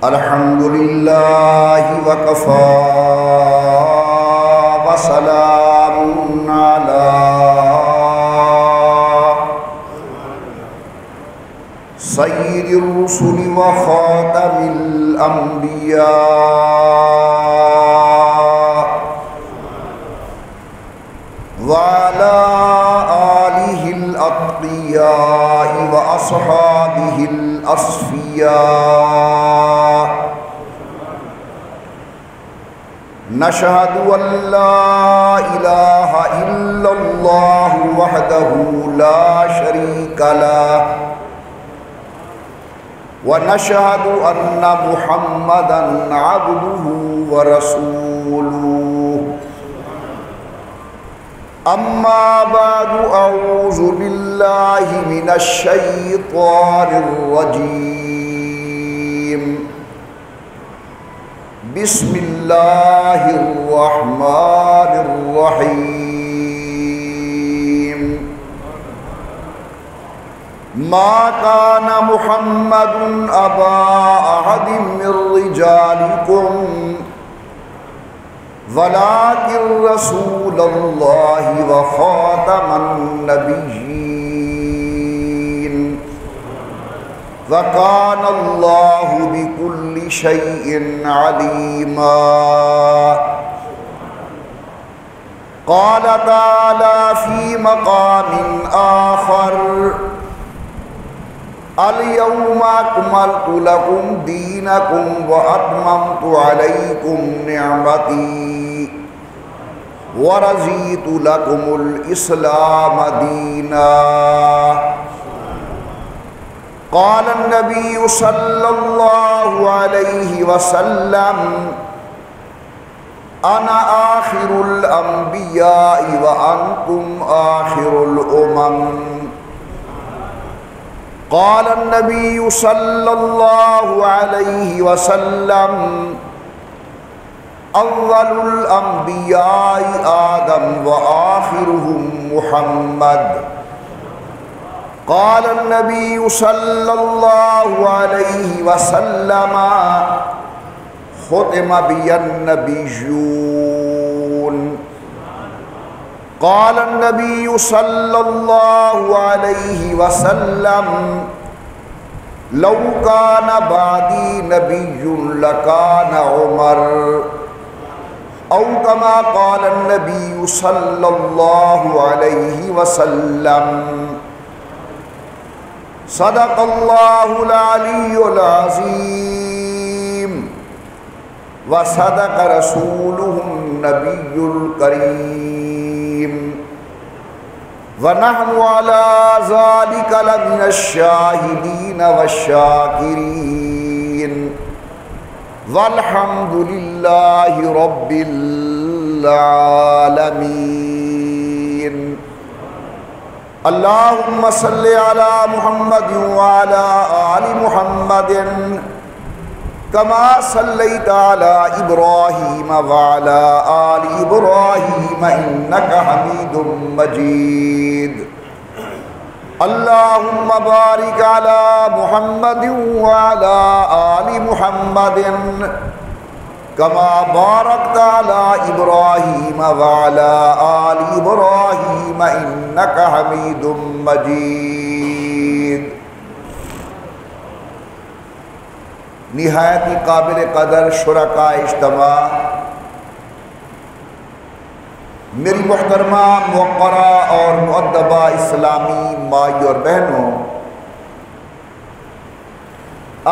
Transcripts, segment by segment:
الحمد للہ وکفی وسلام علی سید الرسل وخاتم الانبیاء وعلی آلہ الاتقیاء واصحابہ الأصفياء نشهد أن لا إله إلا الله وحده لا شريك له ونشهد أن محمدًا عبده ورسوله أما بعد أعوذ بالله من الشيطان الرجيم بسم الله الرحمن الرحيم ما كان محمد أبا أحد من رجالكم ولكن رسول الله وخاتم النبيين وكان الله بكل شيء عليما قال تعالى في مقام آخر اليوم أكملت لكم دينكم وأتممت عليكم نعمتي ورضيت لكم الإسلام دينا قال النبي صلى الله عليه وسلم أنا آخر الأنبياء وأنتم آخر الأمم قال النبي صلى الله عليه وسلم أول الأنبياء آدم وآخرهم محمد قال النبي صلى الله عليه وسلم ختم بي النبيون قال النبي صلى الله عليه وسلم لو كان بعدي نبي لكان عمر أو كما قال النبي صلى الله عليه وسلم صدق الله العلي العظيم وصدق رسوله النبي الكريم ونحن على ذلك لمن الشاهدين والشاكرين والحمد لله رب العالمين اللهم صل على محمد وعلى آل محمد كما صليت على إبراهيم وعلى آل إبراهيم إنك حميد مجيد اللهم بارك على محمد وعلى آل محمد كما باركت على إبراهيم وعلى آل إبراهيم إنك حميد مجيد نہایت قابل قدر شرکاء اجتماع، میری محترمہ موقرہ اور مؤدبہ اسلامی مائی اور بہنوں،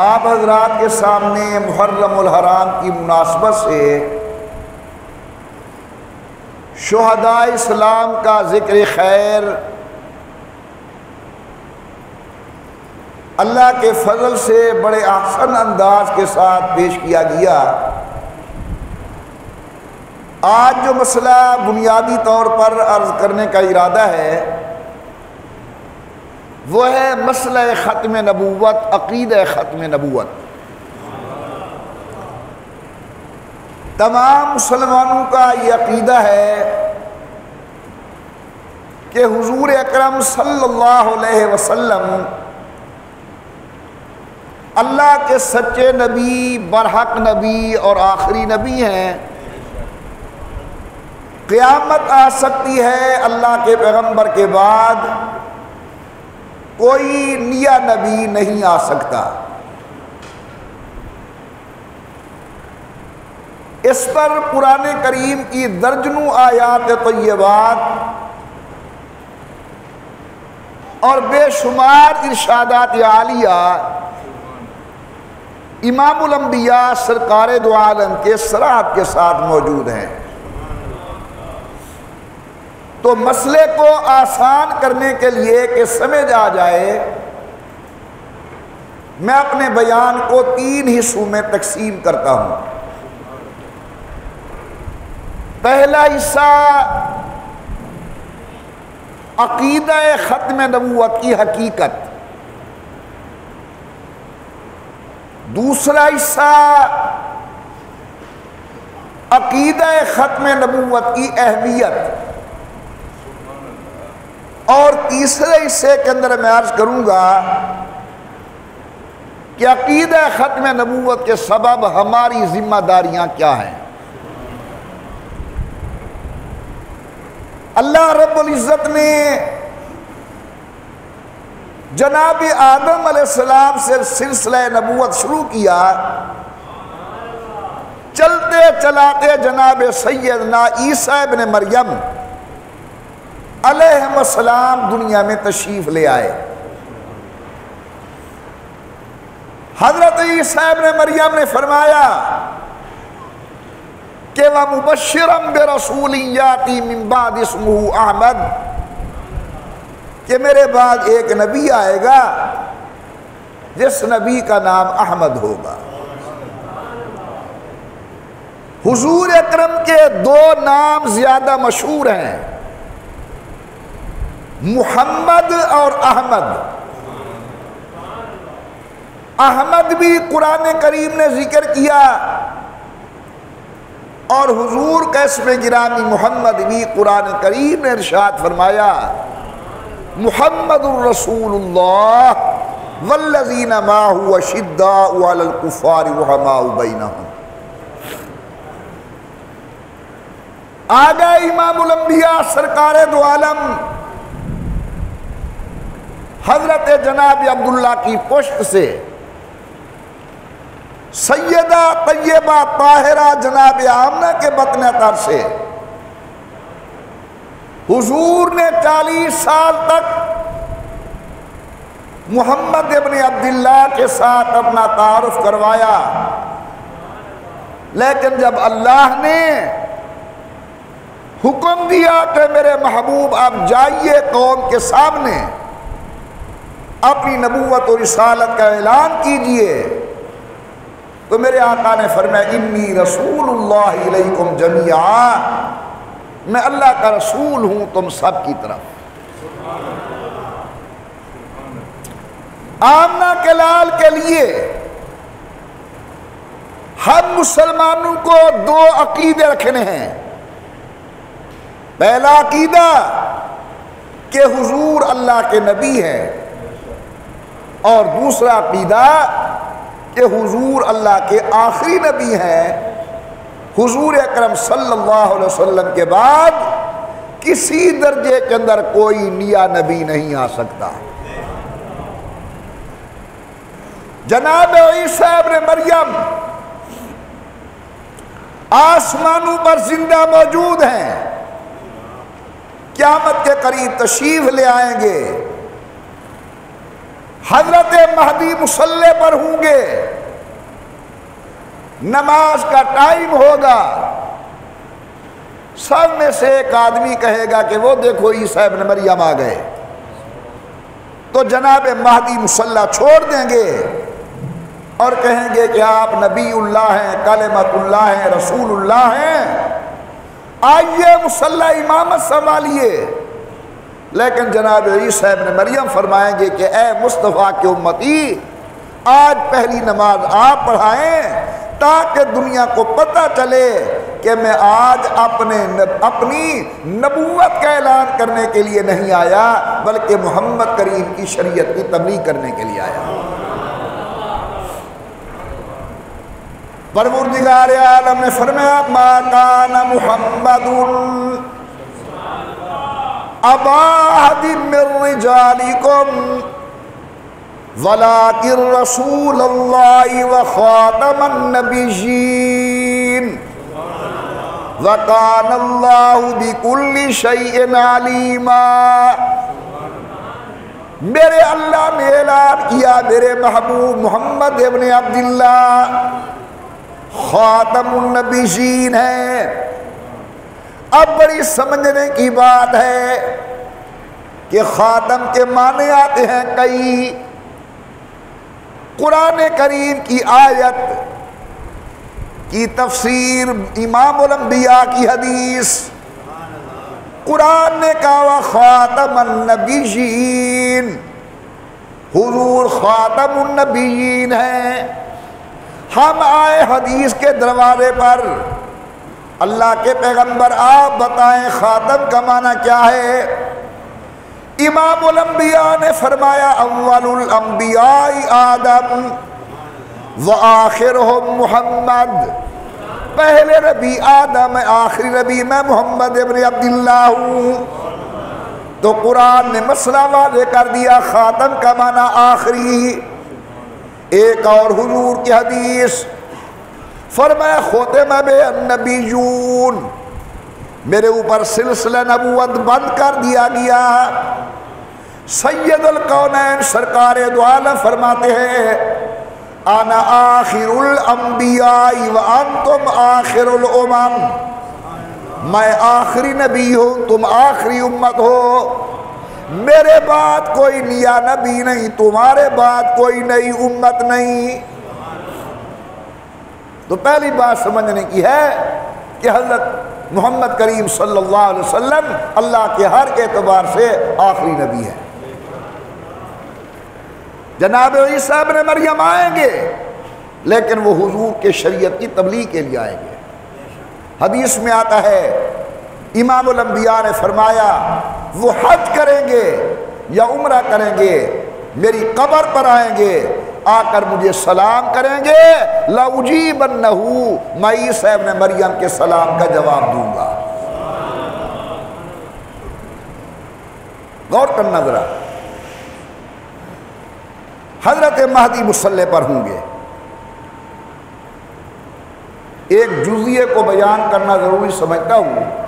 آپ حضرات کے سامنے محرم الحرام کی مناسبت سے شہداء اسلام کا ذکر خیر اللہ کے فضل سے بڑے احسن انداز کے ساتھ پیش کیا گیا۔ آج جو مسئلہ بنیادی طور پر عرض کرنے کا ارادہ ہے وہ ہے مسئلہ ختم نبوت، عقیدہ ختم نبوت۔ تمام مسلمانوں کا یہ عقیدہ ہے کہ حضور اکرم صلی اللہ علیہ وسلم اللہ کے سچے نبی، برحق نبی اور آخری نبی ہیں۔ قیامت آ سکتی ہے اللہ کے پیغمبر کے بعد کوئی نیا نبی نہیں آ سکتا۔ اس پر قرآن کریم کی درجنوں آیات طیبات اور بے شمار ارشادات عالیہ امام الانبیاء سرکار دو عالم کے صراحت کے ساتھ موجود ہیں۔ تو مسئلے کو آسان کرنے کے لیے کہ سمجھ آ جائے، میں اپنے بیان کو 3 حصوں میں تقسیم کرتا ہوں۔ پہلا حصہ عقیدہ ختم نبوت کی حقیقت، دوسرا حصہ عقیدہ ختم نبوت کی اہمیت، اور تیسرے حصے کے اندر میں عرض کروں گا کہ عقیدہ ختم نبوت کے سبب ہماری ذمہ داریاں کیا ہیں۔ اللہ رب العزت نے جناب آدم علیہ السلام سے سلسلہ نبوت شروع کیا، چلتے چلاتے جناب سیدنا عیسیٰ ابن مریم علیہ السلام دنیا میں تشریف لے آئے۔ حضرت عیسیٰ ابن مریم نے فرمایا کہ وَمُبَشِّرًا بِرَسُولٍ يَأْتِي مِن بَعْدِ اسْمُهُ احمد، کہ میرے بعد ایک نبی آئے گا جس نبی کا نام احمد ہوگا۔ حضور اکرم کے 2 نام زیادہ مشہور ہیں، محمد اور احمد۔ احمد بھی قرآن کریم نے ذکر کیا اور حضور کا اسم گرامی محمد بھی قرآن کریم نے ارشاد فرمایا، محمد الرسول اللہ والذین معہ اشداء علی الکفار رحماء بینہم۔ آگے امام الانبیاء سرکار دو عالم حضرت جناب عبداللہ کی پشت سے سیدہ طیبہ طاہرہ جناب آمنہ کے بطن عطر سے حضور نے 40 سال تک محمد ابن عبداللہ کے ساتھ اپنا تعارف کروایا، لیکن جب اللہ نے حکم دیا کہ میرے محبوب آپ جائیے قوم کے سامنے اپنی نبوت و رسالت کا اعلان کیجئے، تو میرے آقا نے فرمایا انی رسول اللہ علیکم جمیعا، میں اللہ کا رسول ہوں تم سب کی طرف۔ آمنہ کے لال کے لیے ہم مسلمانوں کو 2 عقیدے رکھنے ہیں۔ پہلا عقیدہ کہ حضور اللہ کے نبی ہیں، اور دوسرا عقیدہ کہ حضور اللہ کے آخری نبی ہیں۔ حضور اکرم صلی اللہ علیہ وسلم کے بعد کسی درجے کے اندر کوئی نیا نبی نہیں آ سکتا۔ جناب عیسیٰ ابن مریم آسمانوں پر زندہ موجود ہیں، قیامت کے قریب تشریف لے آئیں گے، حضرت مہدی مصلی پر ہوں گے، نماز کا ٹائم ہوگا، سب میں سے ایک آدمی کہے گا کہ وہ دیکھو عیسیٰ ابن مریم آ گئے، تو جناب مہدی مصلی چھوڑ دیں گے اور کہیں گے کہ آپ نبی اللہ ہیں، کلمت اللہ ہیں، رسول اللہ ہیں، آئیے مصلی امامت سنبھالیے۔ لیکن جناب عیسیٰ ابن مریم فرمائیں گے کہ اے مصطفیٰ کی امتی، آج پہلی نماز آپ پڑھائیں تاکہ دنیا کو پتہ چلے کہ میں آج اپنی نبوت کا اعلان کرنے کے لیے نہیں آیا بلکہ محمد کریم کی شریعت کی تبلیغ کرنے کے لیے آیا۔ پروردگار عالم نے فرمایا ما کان محمد ابا احد من رجالکم ولکن رسول اللہ وخاتم النبیین وَكَانَ اللَّهُ بِكُلِّ شَيْءٍ عَلِيمًا۔ میرے اللہ نے اعلان کیا میرے محبوب محمد ابن عبداللہ خاتم النبیین ہیں۔ اب بڑی سمجھنے کی بات ہے کہ خاتم کے معنی آتے ہیں کئی۔ قرآن کریم کی آیت کی تفسیر، امام الانبیاء کی حدیث، قرآن نے کہا خاتم النبیین، حضور خاتم النبیین ہیں۔ ہم آئے حدیث کے دروازے پر، اللہ کے پیغمبر آپ بتائیں خاتم کا معنی کیا ہے؟ امام الانبیاء نے فرمایا اول الانبیاء آدم وآخرهم محمد، پہلے نبی آدم ہے، آخری نبی میں محمد ابن عبداللہ ہوں۔ تو قرآن نے مسئلہ واضح کر دیا، خاتم کا معنی آخری۔ ایک اور حضور کی حدیث فرمایا ختم بہ النبیون، میرے اوپر سلسلہ نبوت بند کر دیا گیا۔ سید الکونین سرکار دو عالم فرماتے ہیں انا آخر الانبیاء وانتم آخر الامم، میں آخری نبی ہوں تم آخری امت ہو، میرے بعد کوئی نیا نبی نہیں، تمہارے بعد کوئی نئی امت نہیں۔ تو پہلی بات سمجھنے کی ہے کہ حضرت محمد کریم صلی اللہ علیہ وسلم اللہ کے ہر اعتبار سے آخری نبی ہے۔ جناب عیسیٰ ابن مریم آئیں گے لیکن وہ حضور کے شریعت کی تبلیغ کے لیے آئیں گے۔ حدیث میں آتا ہے امام الانبیاء نے فرمایا وہ حج کریں گے یا عمرہ کریں گے، میری قبر پر آئیں گے، آ کر مجھے سلام کریں گے، لَأُجِيبَنَّهُ، میں عیسیٰ ابن مریم کے سلام کا جواب دوں گا۔ غور کرنا ذرا، حضرت مہدی مصلی پر ہوں گے۔ ایک جزئیے کو بیان کرنا ضروری سمجھتا ہوں۔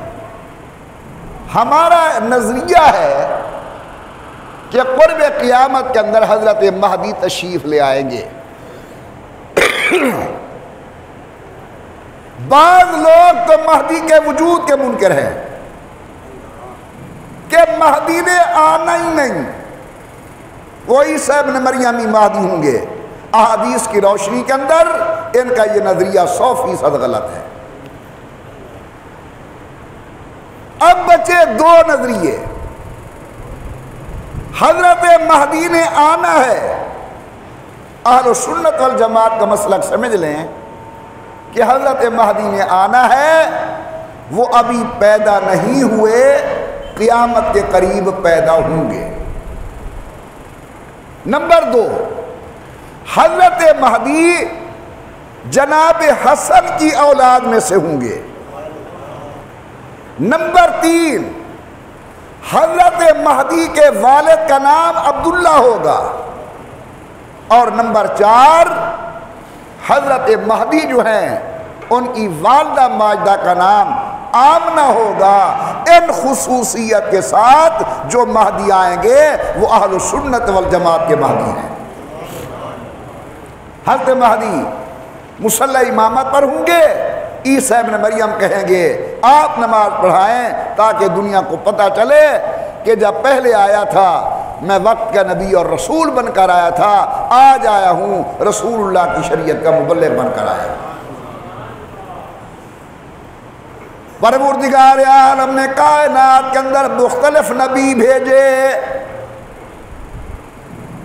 ہمارا نظریہ ہے کہ قرب قیامت کے اندر حضرت مہدی تشریف لے آئیں گے۔ بعض لوگ تو مہدی کے وجود کے منکر ہیں کہ مہدی نے آنا ہی نہیں، وہ عیسیٰ ابن مریم ہی مہدی ہوں گے۔ احادیث کی روشنی کے اندر ان کا یہ نظریہ 100% غلط ہے۔ اب بچے دو نظریے، حضرت مہدی نے آنا ہے، اہل سنت والجماعت کا مسلک سمجھ لیں کہ حضرت مہدی نے آنا ہے، وہ ابھی پیدا نہیں ہوئے، قیامت کے قریب پیدا ہوں گے۔ نمبر دو، حضرت مہدی جناب حسن کی اولاد میں سے ہوں گے۔ نمبر تین، حضرت مہدی کے والد کا نام عبداللہ ہوگا۔ اور نمبر چار، حضرت مہدی جو ہیں ان کی والدہ ماجدہ کا نام آمنہ ہوگا۔ ان خصوصیت کے ساتھ جو مہدی آئیں گے وہ اہل سنت والجماعت کے مہدی ہیں۔ حضرت مہدی مصلی امامت پر ہوں گے، عیسیٰ ابن مریم کہیں گے آپ نماز پڑھائیں تاکہ دنیا کو پتہ چلے کہ جب پہلے آیا تھا میں وقت کا نبی اور رسول بن کر آیا تھا، آج آیا ہوں رسول اللہ کی شریعت کا مبلغ بن کر آیا ہوں۔ پروردگار عالم نے کائنات کے اندر مختلف نبی بھیجے،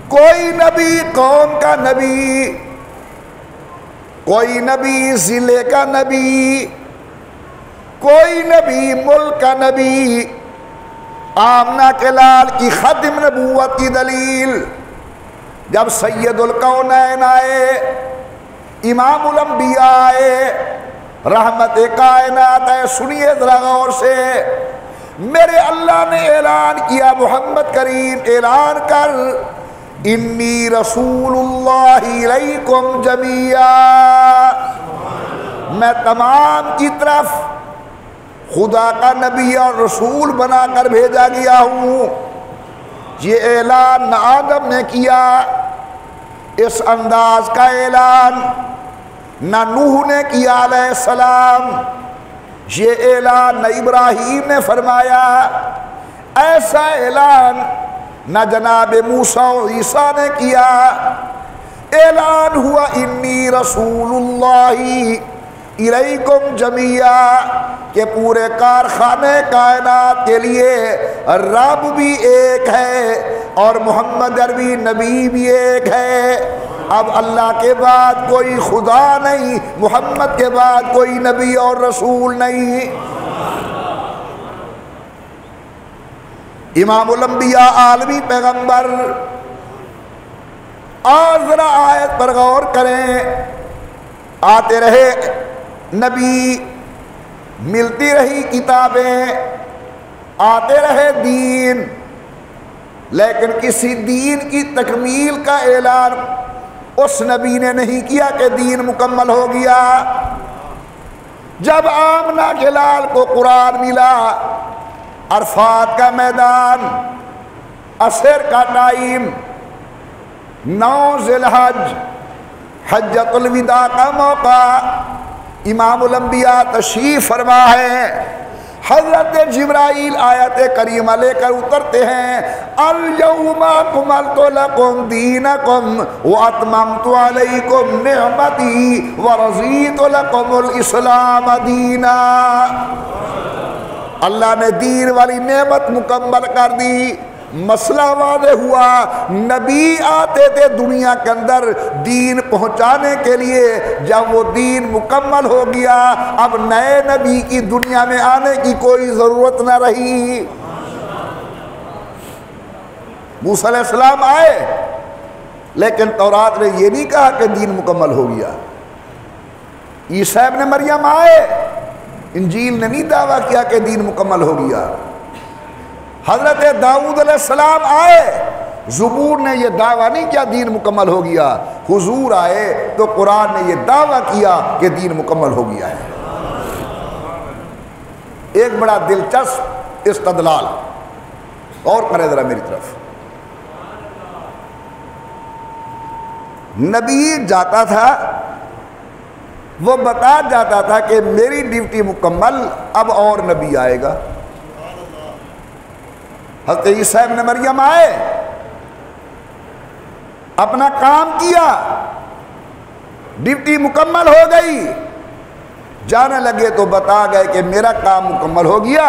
کوئی نبی قوم کا نبی، کوئی نبی ضلع کا نبی، کوئی نبی ملک کا نبی۔ آمنہ کے لال کی ختم نبوت کی دلیل، جب سید الکونین آئے امام الانبیاء رحمت کائنات ہے، سنیے ذرا غور سے، میرے اللہ نے اعلان کیا، محمد کریم اعلان کر، انی رسول اللہ علیکم جمیعا، میں تمام کی طرف خدا کا نبی اور رسول بنا کر بھیجا گیا ہوں۔ یہ اعلان نہ آدم نے کیا اس انداز کا اعلان، نہ نوح نے کیا علیہ السلام، یہ اعلان نہ ابراہیم نے فرمایا، ایسا اعلان نہ جناب موسیٰ و عیسیٰ نے کیا۔ اعلان ہوا انی رسول اللہ الیکم جمیعا، کہ پورے کارخانے کائنات کے لیے رب بھی ایک ہے اور محمد عربی نبی بھی ایک ہے۔ اب اللہ کے بعد کوئی خدا نہیں، محمد کے بعد کوئی نبی اور رسول نہیں۔ امام الانبیاء عالمی پیغمبر، اور ذرا آیت پر غور کریں، آتے رہے نبی، ملتی رہی کتابیں، آتے رہے دین، لیکن کسی دین کی تکمیل کا اعلان اس نبی نے نہیں کیا کہ دین مکمل ہو گیا۔ جب آمنہ کے لال کو قرآن ملا، عرفات کا میدان، عصر کا ٹائم، 9 ذی الحج، حجۃ الوداع کا موقع، امام الانبیاء تشریف فرما ہے، حضرت جبرائیل آیت کریمہ لے کر اترتے ہیں، الیوم اکملت لکم دینکم واتممت علیکم نعمتی ورضیت لکم الاسلام دینا۔ اللہ نے دین والی نعمت مکمل کر دی، مسئلہ واضح ہوا، نبی آتے تھے دنیا کے اندر دین پہنچانے کے لیے، جب وہ دین مکمل ہو گیا اب نئے نبی کی دنیا میں آنے کی کوئی ضرورت نہ رہی۔ موسیٰ علیہ السلام آئے، لیکن تورات نے یہ نہیں کہا کہ دین مکمل ہو گیا۔ عیسیٰ ابن مریم آئے، انجیل نے نہیں دعویٰ کیا کہ دین مکمل ہو گیا۔ حضرت داؤد علیہ السلام آئے، زبور نے یہ دعویٰ نہیں کیا دین مکمل ہو گیا۔ حضور آئے تو قرآن نے یہ دعویٰ کیا کہ دین مکمل ہو گیا ہے۔ ایک بڑا دلچسپ استدلال، اور کرے ذرا میری طرف۔ نبی جاتا تھا، وہ بتا جاتا تھا کہ میری ڈیوٹی مکمل، اب اور نبی آئے گا۔ حضرت عیسیٰ ابن مریم آئے، اپنا کام کیا، ڈیوٹی مکمل ہو گئی، جانے لگے تو بتا گئے کہ میرا کام مکمل ہو گیا،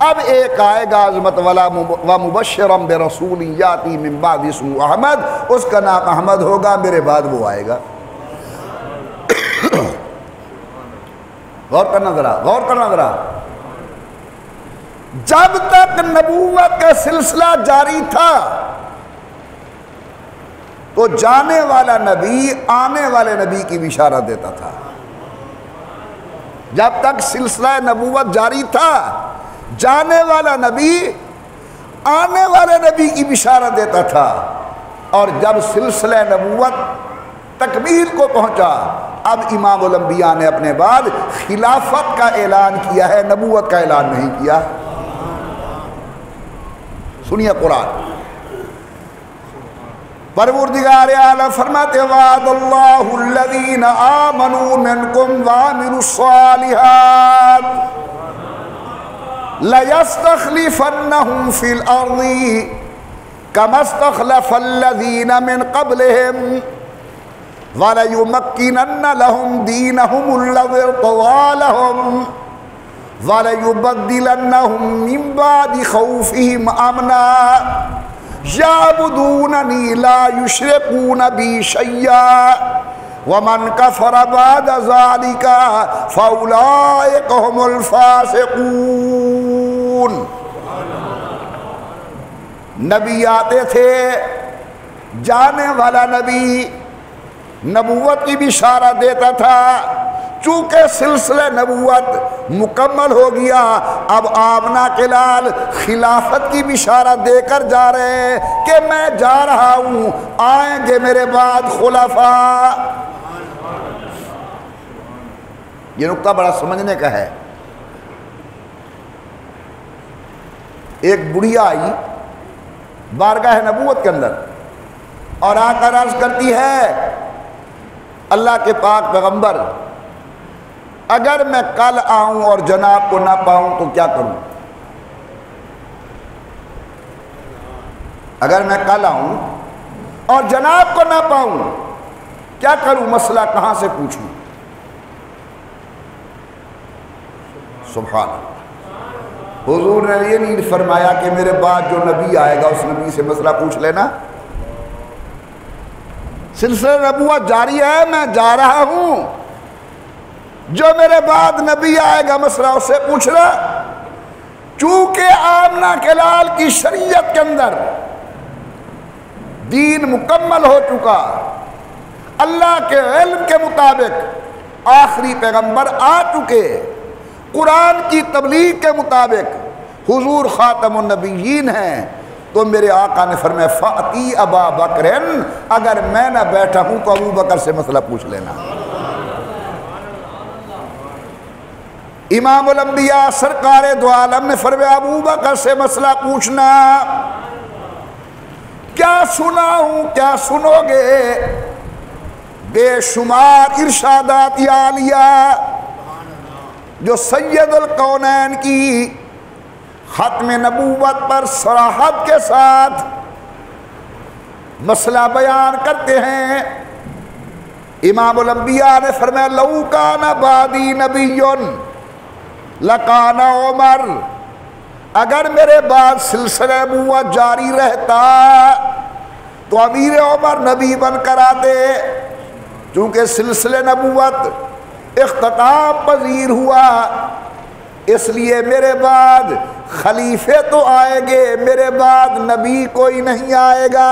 اب ایک آئے گا عظمت والا ومبشرا برسول یاتی من بعد اسمہ احمد، اس کا نام احمد ہوگا، میرے بعد وہ آئے گا۔ غور کرنا ذرا، جب تک نبوت کا سلسلہ جاری تھا تو جانے والا نبی آنے والے نبی کی بشارت دیتا تھا۔ جب تک سلسلہ نبوت جاری تھا، جانے والا نبی آنے والے نبی کی بشارت دیتا تھا، اور جب سلسلہ نبوت تکمیل کو پہنچا، اب امام الانبیاء نے اپنے بعد خلافت کا اعلان کیا ہے، نبوت کا اعلان نہیں کیا۔ سنیے قرآن، پروردگار اعلیٰ فرماتے وعد اللہ الذین آمنوا منکم وعملوا الصالحات لَيَسْتَخْلِفَنَّهُمْ فِي الْأَرْضِ كَمَا اسْتَخْلَفَ الَّذِينَ مِنْ قَبْلِهِمْ وَلَيُمَكِّنَنَّ لَهُمْ دِينَهُمُ الَّذِي ارْتَضَىٰ لَهُمْ وَلَيُبَدِّلَنَّهُمْ مِنْ بَعْدِ خَوْفِهِمْ أَمْنًا يَعْبُدُونَنِي لَا يُشْرِكُونَ بِي شَيْئًا وَمَنْ كَفَرَ بَعْدَ ذَلِكَ فَأُولَٰئِكَ هُمُ الْفَاسِقُونَ۔ نبی آتے تھے، جانے والا نبی نبوت کی بشارت دیتا تھا۔ چونکہ سلسلہ نبوت مکمل ہو گیا، اب آمنہ کے لال خلافت کی بشارت دے کر جا رہے ہیں کہ میں جا رہا ہوں، آئیں گے میرے بعد خلفاء۔ یہ نقطہ بڑا سمجھنے کا ہے۔ ایک بڑھیا آئی بارگاہ نبوت کے اندر اور آ کر عرض کرتی ہے، اللہ کے پاک پیغمبر، اگر میں کل آؤں اور جناب کو نہ پاؤں تو کیا کروں؟ اگر میں کل آؤں اور جناب کو نہ پاؤں کیا کروں؟ مسئلہ کہاں سے پوچھوں؟ سبحان اللہ۔ حضور نے یہ نہیں فرمایا کہ میرے بعد جو نبی آئے گا اس نبی سے مسئلہ پوچھ لینا۔ سلسلہ نبوت جاری ہے، میں جا رہا ہوں، جو میرے بعد نبی آئے گا مسئلہ اس سے پوچھنا۔ چونکہ آمنہ کے لال کی شریعت کے اندر دین مکمل ہو چکا، اللہ کے علم کے مطابق آخری پیغمبر آ چکے، قرآن کی تبلیغ کے مطابق حضور خاتم النبیین ہیں، تو میرے آقا نے فرمایا فاتی ابا بکرن، اگر میں نہ بیٹھا ہوں تو ابو بکر سے مسئلہ پوچھ لینا۔ امام الانبیاء سرکار دو عالم نے فرمایا ابو بکر سے مسئلہ پوچھنا۔ کیا سناؤں، کیا سنو گے؟ بے شمار ارشادات عالیہ جو سید الکونین کی ختم نبوت پر صراحت کے ساتھ مسئلہ بیان کرتے ہیں۔ امام الانبیاء نے فرمایا لو کان بعدی نبی لکان عمر، اگر میرے بعد سلسلہ نبوت جاری رہتا تو امیر عمر نبی بن کر آتے۔ چونکہ سلسلہ نبوت اختتام پذیر ہوا، اس لیے میرے بعد خلیفے تو آئیں گے، میرے بعد نبی کوئی نہیں آئے گا۔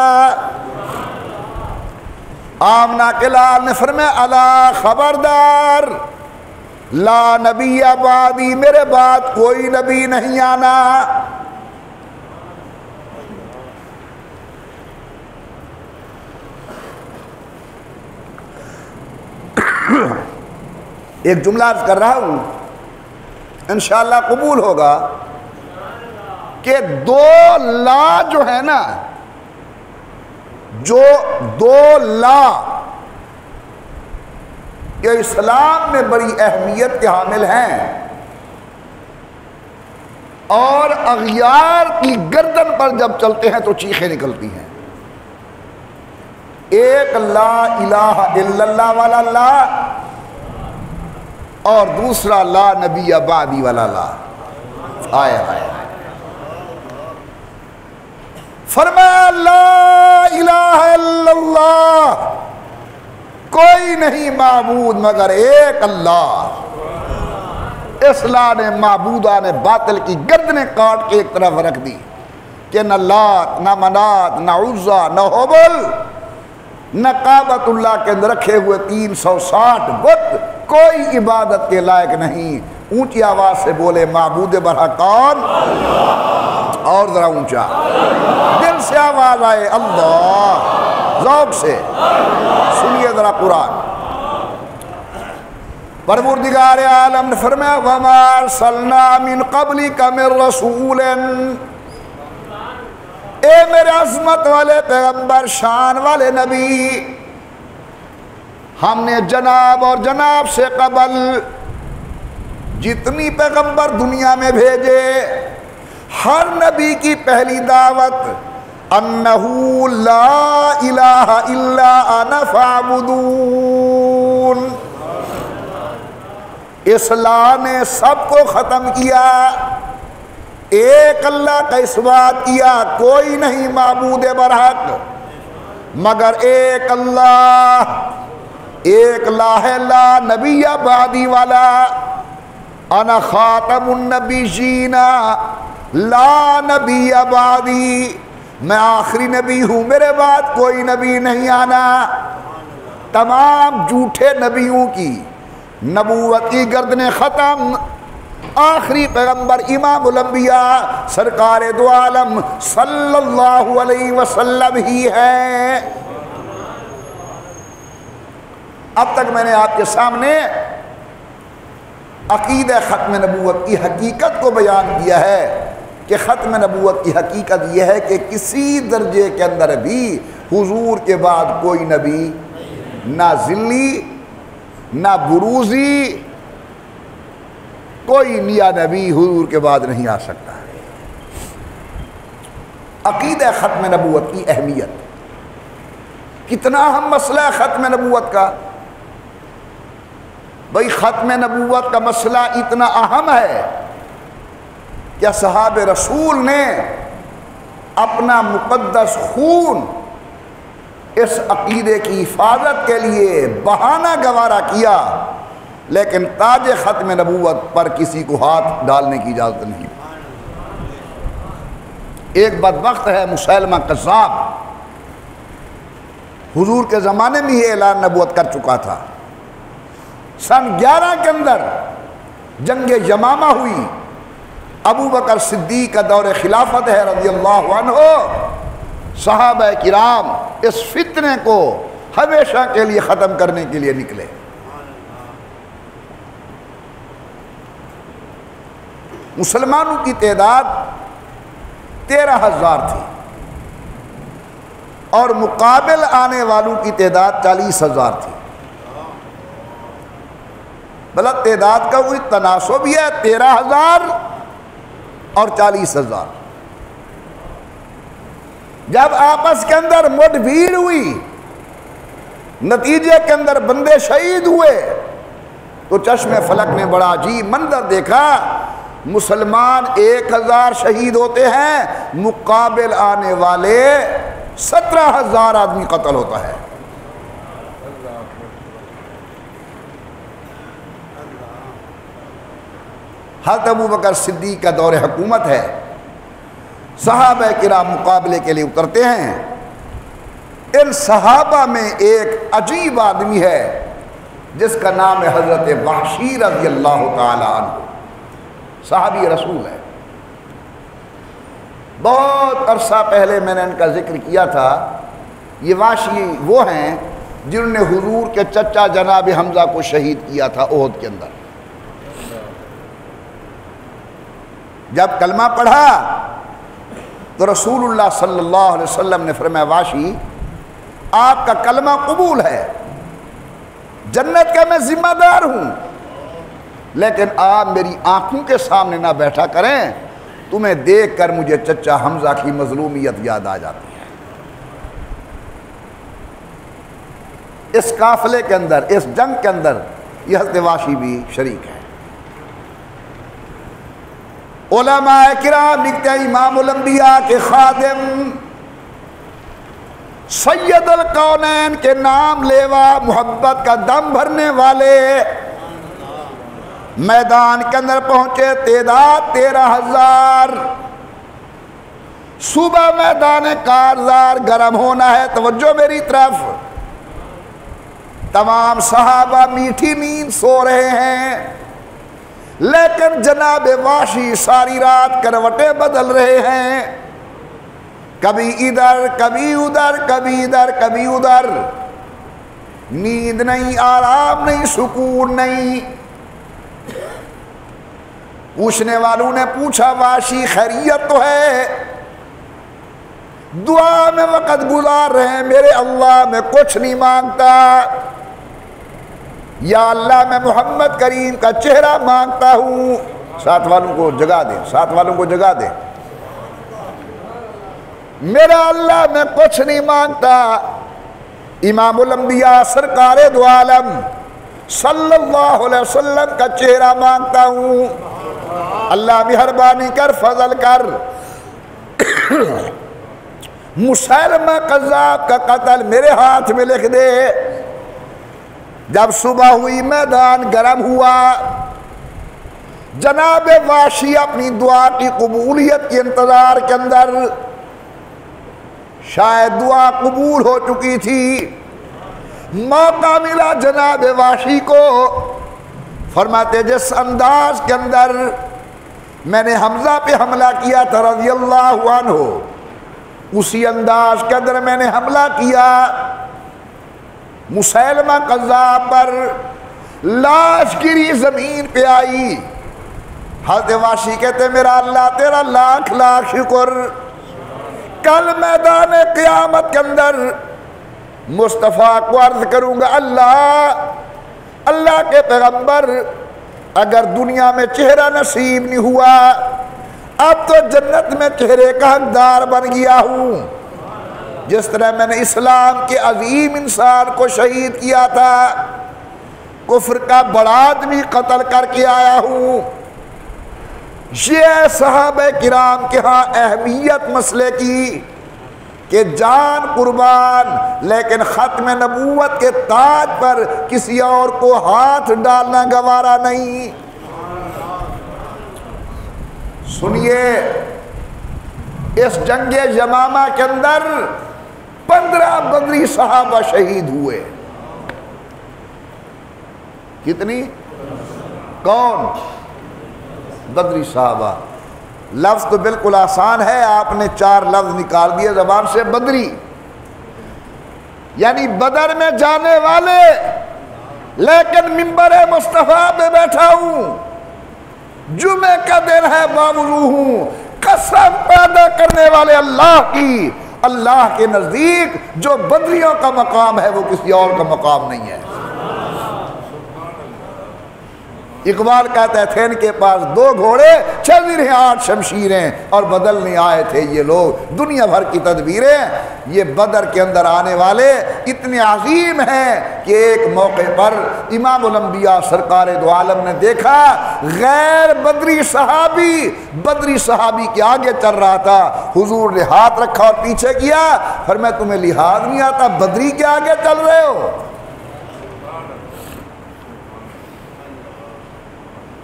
آمنہ کے لال نے فرمایا الا خبردار، لا نبی بعدی، میرے بعد کوئی نبی نہیں آنا۔ ایک جملہ عرض کر رہا ہوں، انشاءاللہ قبول ہوگا، کہ دو لا جو ہے نا، جو دو لا یہ اسلام میں بڑی اہمیت کے حامل ہیں، اور اغیار کی گردن پر جب چلتے ہیں تو چیخیں نکلتی ہیں۔ ایک لا الہ الا اللہ والا لا، اور دوسرا لا نبی بعدی والا لا۔ آئے آئے فرمایا لا الہ الا اللہ، کوئی نہیں معبود مگر ایک اللہ۔ اس لا نے معبودان باطل کی گردنیں کاٹ کے ایک طرف رکھ دی کہ نہ لات، نہ منات، نہ عزا، نہ حبل، نہ کعبۃ اللہ کے اندر رکھے ہوئے 360 بت کوئی عبادت کے لائق نہیں۔ اونچی آواز سے بولے معبود برحق کون؟ اور ذرا اونچا، دل سے آواز آئے اللہ، ذوق سے سنیے ذرا قرآن۔ پروردگار عالم نے فرمایا وَمَا أَرْسَلْنَا مِن قَبْلِكَ مِن رَّسُولٍ، اے میرے عظمت والے پیغمبر، شان والے نبی، ہم نے جناب اور جناب سے قبل جتنی پیغمبر دنیا میں بھیجے، ہر نبی کی پہلی دعوت انہو لا الہ الا انا فاعبدون۔ اس لا نے سب کو ختم کیا، ایک اللہ کا اثبات کیا، کوئی نہیں معبود برحق مگر ایک اللہ، ایک لا ہے لا نبی بعدی والا، انا خاتم النبیین لا نبی بعدی، میں آخری نبی ہوں، میرے بعد کوئی نبی نہیں آنا۔ تمام جھوٹے نبیوں کی نبوت کی گردنیں ختم، آخری پیغمبر امام الانبیاء سرکار دو عالم صلی اللہ علیہ وسلم ہی ہے۔ اب تک میں نے آپ کے سامنے عقیدہ ختم نبوت کی حقیقت کو بیان کیا ہے کہ ختم نبوت کی حقیقت یہ ہے کہ کسی درجے کے اندر بھی حضور کے بعد کوئی نبی نہ ذلی نہ بروزی، کوئی نیا نبی حضور کے بعد نہیں آ سکتا۔ عقیدہ ختم نبوت کی اہمیت، کتنا اہم مسئلہ ہے ختم نبوت کا۔ بھئی ختم نبوت کا مسئلہ اتنا اہم ہے کہ اصحاب رسول نے اپنا مقدس خون اس عقیدے کی حفاظت کے لیے بہانہ گوارا کیا، لیکن تاج ختم نبوت پر کسی کو ہاتھ ڈالنے کی اجازت نہیں۔ ایک بدبخت ہے مسیلمہ کذاب، حضور کے زمانے میں ہی اعلان نبوت کر چکا تھا۔ سن 11 کے اندر جنگ یمامہ ہوئی، ابو بکر صدیق کا دور خلافت ہے رضی اللہ عنہ، صحابہ کرام اس فتنے کو ہمیشہ کے لیے ختم کرنے کے لیے نکلے۔ مسلمانوں کی تعداد 13,000 تھی اور مقابل آنے والوں کی تعداد 40,000 تھی۔ بلد تعداد کا کوئی تناسب بھی ہے، 13,000 اور 40,000۔ جب آپس کے اندر مٹ بھیڑ ہوئی، نتیجے کے اندر بندے شہید ہوئے، تو چشم فلک نے بڑا عجیب منظر دیکھا۔ مسلمان 1,000 شہید ہوتے ہیں، مقابل آنے والے 17,000 آدمی قتل ہوتا ہے۔ حضرت ابو بکر صدیق کا دور حکومت ہے، صحابہ کرام مقابلے کے لیے اترتے ہیں۔ ان صحابہ میں ایک عجیب آدمی ہے جس کا نام ہے حضرت وحشی رضی اللہ تعالی عنہ، صحابی رسول ہے۔ بہت عرصہ پہلے میں نے ان کا ذکر کیا تھا۔ یہ وحشی وہ ہیں جنہوں نے حضور کے چچا جناب حمزہ کو شہید کیا تھا احد کے اندر۔ جب کلمہ پڑھا تو رسول اللہ صلی اللہ علیہ وسلم نے فرمایا وحشی آپ کا کلمہ قبول ہے، جنت کا میں ذمہ دار ہوں، لیکن آپ میری آنکھوں کے سامنے نہ بیٹھا کریں، تمہیں دیکھ کر مجھے چچا حمزہ کی مظلومیت یاد آ جاتی ہے۔ اس قافلے کے اندر، اس جنگ کے اندر یہ حضرت وحشی بھی شریک ہے۔ علماء کرام لکھتے ہیں امام الانبیاء کے خادم، سید القونین کے نام لیوا، محبت کا دم بھرنے والے، میدان کے اندر پہنچے، تعداد 13,000۔ صبح میدان کارزار گرم ہونا ہے، توجہ میری طرف، تمام صحابہ میٹھی نیند سو رہے ہیں، لیکن جناب وحشی ساری رات کروٹیں بدل رہے ہیں، کبھی ادھر کبھی ادھر، کبھی ادھر کبھی ادھر، نیند نہیں، آرام نہیں، سکون نہیں۔ پوچھنے والوں نے پوچھا وحشی خیریت تو ہے؟ دعا میں وقت گزار رہے ہیں، میرے اللہ میں کچھ نہیں مانگتا، یا اللہ میں محمد کریم کا چہرہ مانگتا ہوں۔ ساتھ والوں کو جگا دیں، ساتھ والوں کو جگا دیں، میرا اللہ میں کچھ نہیں مانگتا، امام الانبیاء سرکار دو عالم صلی اللہ علیہ وسلم کا چہرہ مانگتا ہوں، اللہ مہربانی کر، فضل کر، مسیلمہ کذاب کا قتل میرے ہاتھ میں لکھ دے۔ جب صبح ہوئی، میدان گرم ہوا، جناب وحشی اپنی دعا کی قبولیت کے انتظار کے اندر، شاید دعا قبول ہو چکی تھی، موقع ملا جناب وحشی کو، فرماتے جس انداز کے اندر میں نے حمزہ پہ حملہ کیا تھا رضی اللہ عنہ، اسی انداز کے اندر میں نے حملہ کیا مسیلمہ قذاب پر، لاش گری زمین پہ آئی۔ حضرت وحشی کہتے میرا اللہ تیرا لاکھ لاکھ شکر، کل میدان قیامت کے اندر مصطفیٰ کو عرض کروں گا اللہ کے پیغمبر اگر دنیا میں چہرہ نصیب نہیں ہوا، اب تو جنت میں چہرے کا حقدار بن گیا ہوں۔ جس طرح میں نے اسلام کے عظیم انسان کو شہید کیا تھا، کفر کا بڑا آدمی قتل کر کے آیا ہوں۔ یہ صحابہ کرام کے ہاں اہمیت مسئلے کی کہ جان قربان، لیکن ختم نبوت کے تاج پر کسی اور کو ہاتھ ڈالنا گوارا نہیں۔ سنیے، اس جنگ یمامہ کے اندر 15 بدری صحابہ شہید ہوئے۔ کتنی؟ کون؟ بدری صحابہ۔ لفظ تو بالکل آسان ہے، آپ نے 4 لفظ نکال دیے زبان سے، بدری یعنی بدر میں جانے والے، لیکن منبر مصطفیٰ پہ بیٹھا ہوں، جمعے کا دن ہے، باوضو ہوں، قسم پیدا کرنے والے اللہ کی، اللہ کے نزدیک جو بدریوں کا مقام ہے وہ کسی اور کا مقام نہیں ہے۔ اقبال کہتا ہے تھے ان کے پاس 2 گھوڑے، 6 8 شمشیریں، اور بدلنے آئے تھے یہ لوگ دنیا بھر کی تدبیریں۔ یہ بدر کے اندر آنے والے اتنے عظیم ہیں کہ ایک موقع پر امام الانبیاء سرکار دو عالم نے دیکھا غیر بدری صحابی کے آگے چل رہا تھا، حضور نے ہاتھ رکھا اور پیچھے کیا، فرمایا تمہیں لحاظ نہیں آتا بدری کے آگے چل رہے ہو؟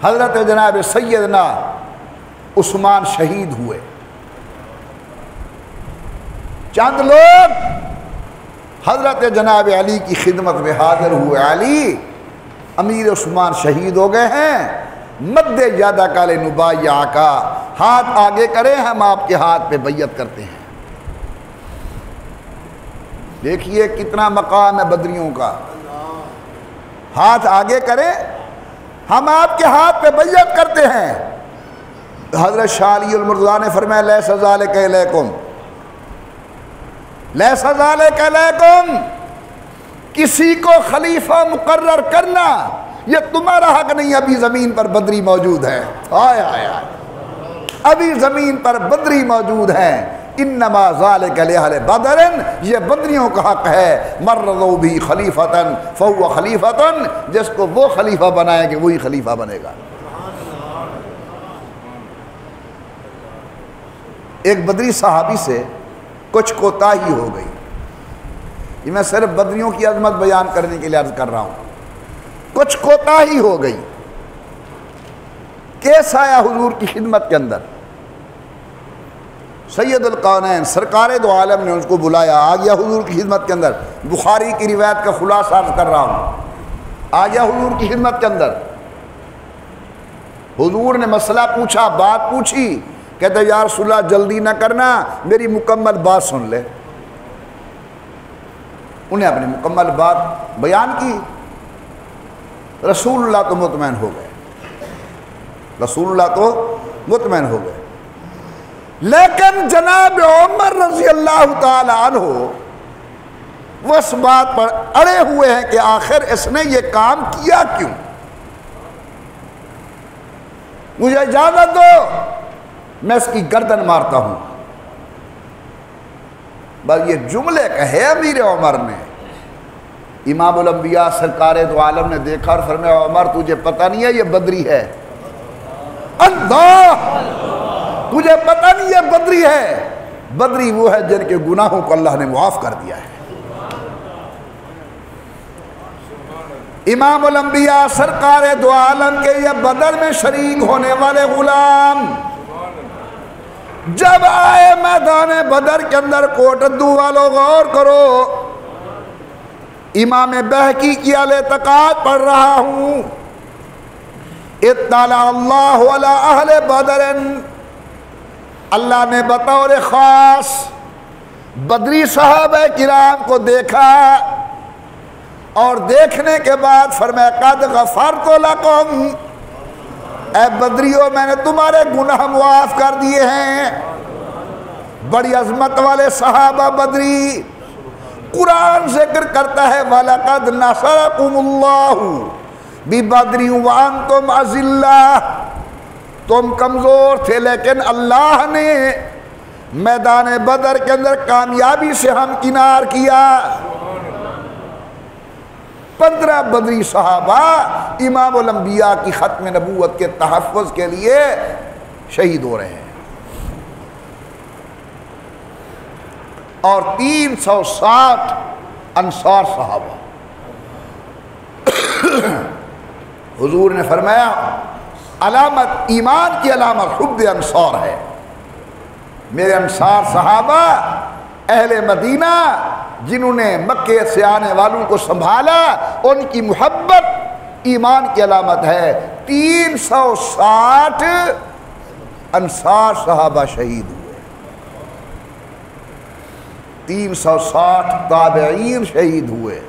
حضرت جناب سیدنا عثمان شہید ہوئے۔ چند لوگ حضرت جناب علی کی خدمت میں حاضر ہوئے، علی امیر عثمان شہید ہو گئے ہیں، مد یادہ کالے نبایع کا، ہاتھ آگے کریں ہم آپ کے ہاتھ پہ بیعت کرتے ہیں۔ دیکھیے کتنا مقام ہے بدریوں کا، ہاتھ آگے کریں ہم آپ کے ہاتھ پہ بیعت کرتے ہیں۔ حضرت شاہ علی المرتضیٰ نے فرمایا لیس ذالک علیکم، لیس ذالک علیکم، کسی کو خلیفہ مقرر کرنا یہ تمہارا حق نہیں، ابھی زمین پر بدری موجود ہے، آئے آئے آئے، ابھی زمین پر بدری موجود ہیں۔ انما ذالک لأہل بدر، یہ بدریوں کا حق ہے، مرضوا بھی خلیفتن فہو خلیفتن، جس کو وہ خلیفہ بنائے گے وہی خلیفہ بنے گا۔ ایک بدری صحابی سے کچھ کوتاہی ہو گئی، یہ میں صرف بدریوں کی عظمت بیان کرنے کے لیے عرض کر رہا ہوں، کچھ کوتاہی ہو گئی۔ کیس آیا حضور کی خدمت کے اندر، سید القونین سرکار دو عالم نے اس کو بلایا، آ گیا حضور کی خدمت کے اندر، بخاری کی روایت کا خلاصہ عرض کر رہا ہوں، آ گیا حضور کی خدمت کے اندر، حضور نے مسئلہ پوچھا، بات پوچھی، کہتے یا رسول اللہ جلدی نہ کرنا، میری مکمل بات سن لے۔ انہیں اپنی مکمل بات بیان کی، رسول اللہ تو مطمئن ہو گئے، رسول اللہ تو مطمئن ہو گئے، لیکن جناب عمر رضی اللہ تعالی عنہ وہ اس بات پر اڑے ہوئے ہیں کہ آخر اس نے یہ کام کیا کیوں، مجھے اجازت دو میں اس کی گردن مارتا ہوں۔ بس یہ جملے کہے امیر عمر نے، امام الانبیاء سرکار دو عالم نے دیکھا اور فرمایا عمر تجھے پتہ نہیں ہے یہ بدری ہے، اللہ تجھے پتہ نہیں یہ بدری ہے، بدری وہ ہے جن کے گناہوں کو اللہ نے معاف کر دیا ہے۔ امام الانبیاء سرکار دو عالم کے یہ بدر میں شریک ہونے والے غلام جب آئے میدان بدر کے اندر کوٹ ادو والوں غور کرو، امام بہقی کی الاعتقاد پڑھ رہا ہوں، اطلع اللہ علی اہل بدر، اللہ نے بطور خاص بدری صحابہ کرام کو دیکھا، اور دیکھنے کے بعد فرمایا قد غفرت لکم، اے بدریوں میں نے تمہارے گناہ معاف کر دیے ہیں۔ بڑی عظمت والے صحابہ بدری، قرآن ذکر کرتا ہے وَلَقَدْ نَصَرَكُمُ اللَّهُ بِبَدْرٍ وَأَنْتُمْ أَذِلَّةٌ، تم کمزور تھے لیکن اللہ نے میدان بدر کے اندر کامیابی سے ہمکنار کیا۔ 15 بدری صحابہ امام الانبیاء کی ختم نبوت کے تحفظ کے لیے شہید ہو رہے ہیں، اور 360 انصار صحابہ۔ حضور نے فرمایا علامت ایمان کی علامت حب انصار ہے۔ میرے انصار صحابہ اہل مدینہ جنہوں نے مکے سے آنے والوں کو سنبھالا، ان کی محبت ایمان کی علامت ہے۔ 360 انصار صحابہ شہید ہوئے، 360 تابعین شہید ہوئے،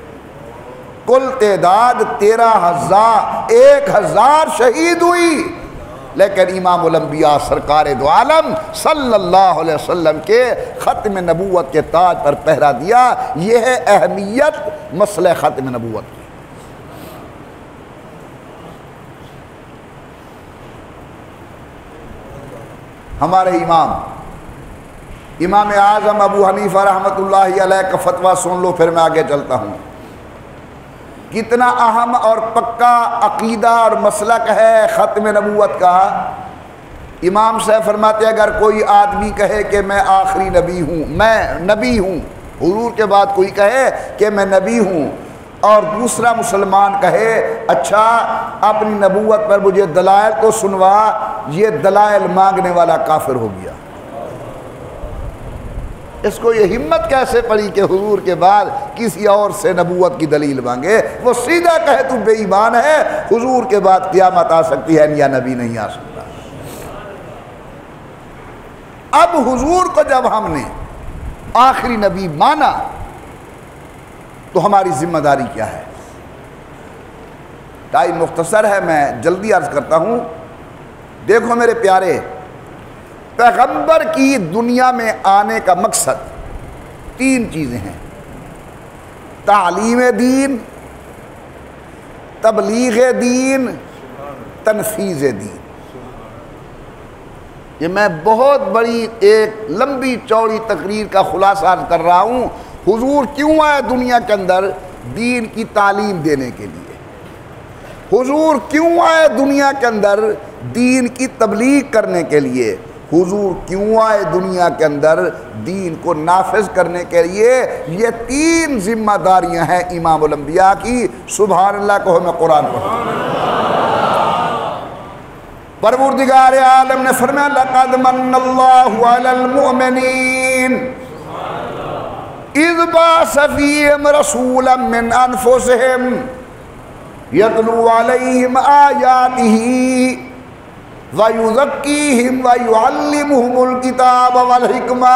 کل تعداد 13,000 1000 شہید ہوئی، لیکن امام الانبیاء سرکار دو عالم صلی اللہ علیہ وسلم کے ختم نبوت کے تاج پر پہرا دیا۔ یہ ہے اہمیت مسئلہ ختم نبوت کی۔ ہمارے امام اعظم ابو حنیفہ رحمۃ اللہ علیہ کا فتویٰ سن لو، پھر میں آگے چلتا ہوں۔ کتنا اہم اور پکا عقیدہ اور مسلک ہے ختم نبوت کا۔ امام صاحب فرماتے ہیں اگر کوئی آدمی کہے کہ میں آخری نبی ہوں، میں نبی ہوں، حضور کے بعد کوئی کہے کہ میں نبی ہوں، اور دوسرا مسلمان کہے اچھا اپنی نبوت پر مجھے دلائل تو سنوا، یہ دلائل مانگنے والا کافر ہو گیا۔ اس کو یہ ہمت کیسے پڑی کہ حضور کے بعد کسی اور سے نبوت کی دلیل مانگے؟ وہ سیدھا کہے تو بے ایمان ہے، حضور کے بعد قیامت آ سکتی ہے یا نبی نہیں آ سکتا۔ اب حضور کو جب ہم نے آخری نبی مانا تو ہماری ذمہ داری کیا ہے؟ ٹائم مختصر ہے، میں جلدی عرض کرتا ہوں۔ دیکھو میرے پیارے، پیغمبر کی دنیا میں آنے کا مقصد 3 چیزیں ہیں: تعلیم دین، تبلیغ دین، تنفیذ دین۔ یہ میں بہت بڑی ایک لمبی چوڑی تقریر کا خلاصہ عرض کر رہا ہوں۔ حضور کیوں آئے دنیا کے اندر؟ دین کی تعلیم دینے کے لیے۔ حضور کیوں آئے دنیا کے اندر؟ دین کی تبلیغ کرنے کے لیے۔ حضور کیوں آئے دنیا کے اندر؟ دین کو نافذ کرنے کے لیے۔ یہ 3 ذمہ داریاں ہیں امام الانبیاء کی۔ سبحان اللہ کہو، میں قرآن پڑھوں۔ پروردگار عالم نے فرمایا لقد من اللہ علی المؤمنین اذ بعث فیہم رسولا من انفسہم یتلو علیہم آیاتہ وَيُزَكِّيهِمْ وَيُعَلِّمُهُمُ الْكِتَابَ وَالْحِكْمَةَ۔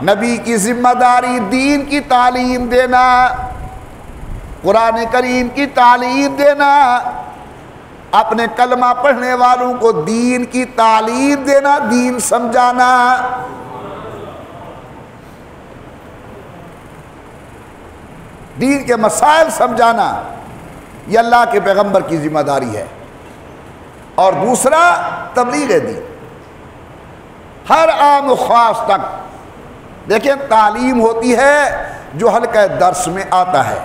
نبی کی ذمہ داری دین کی تعلیم دینا، قرآن کریم کی تعلیم دینا، اپنے کلمہ پڑھنے والوں کو دین کی تعلیم دینا، دین سمجھانا۔ دین کے مسائل سمجھانا یہ اللہ کے پیغمبر کی ذمہ داری ہے۔ اور دوسرا تبلیغ دین، ہر عام و خاص تک۔ دیکھیں تعلیم ہوتی ہے جو حلقہ درس میں آتا ہے،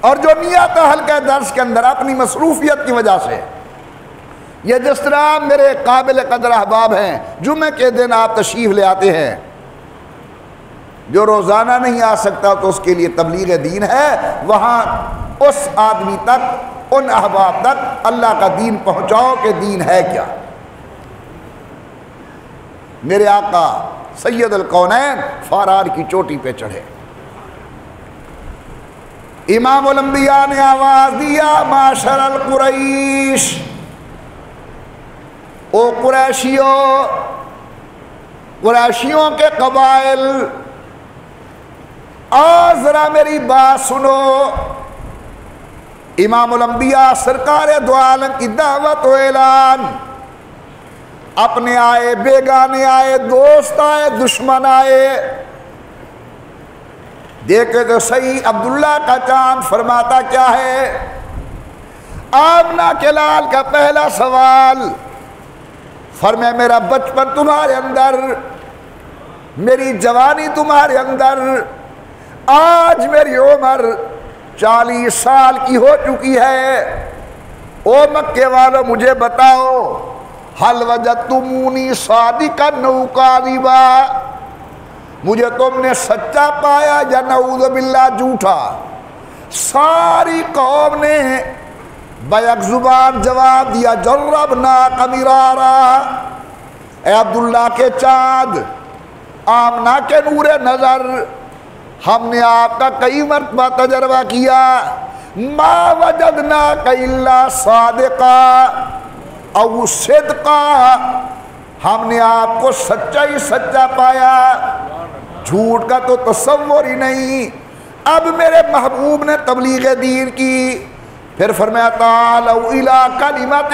اور جو نہیں آتا حلقہ درس کے اندر اپنی مصروفیت کی وجہ سے۔ یہ جس طرح میرے قابل قدر احباب ہیں، جمعہ کے دن آپ تشریف لے آتے ہیں، جو روزانہ نہیں آ سکتا تو اس کے لیے تبلیغ دین ہے۔ وہاں اس آدمی تک، ان احباب تک اللہ کا دین پہنچاؤ کہ دین ہے کیا۔ میرے آقا سید الکونین فارار کی چوٹی پہ چڑھے، امام الانبیاء نے آواز دیا معاشر القریش، او قریشیوں کے قبائل، آج ذرا میری بات سنو۔ امام الانبیاء سرکار دو عالم کی دعوت و اعلان، اپنے آئے، بیگانے آئے، دوست آئے، دشمن آئے، دیکھے تو صحیح عبداللہ کا چاند فرماتا کیا ہے؟ آمنہ کے لال کا پہلا سوال، فرمایا میرا بچپن تمہارے اندر، میری جوانی تمہارے اندر، آج میری عمر 40 سال کی ہو چکی ہے، او مکے والوں مجھے بتاؤ، حل وجدتمونی صادقا او کاذبا، مجھے تم نے سچا پایا یا نعوذ باللہ جھوٹا؟ ساری قوم نے بیک زبان جواب دیا جربناک مرارا، اے عبداللہ کے چاند، آمنہ کے نور نظر، ہم نے آپ کا کئی مرتبہ تجربہ کیا، ما وجدناک الا صادقا او صدقا، ہم نے آپ کو سچا ہی سچا پایا، جھوٹ کا تو تصور ہی نہیں۔ اب میرے محبوب نے تبلیغ دین کی، پھر فرمایا تعالوا الی کلمۃ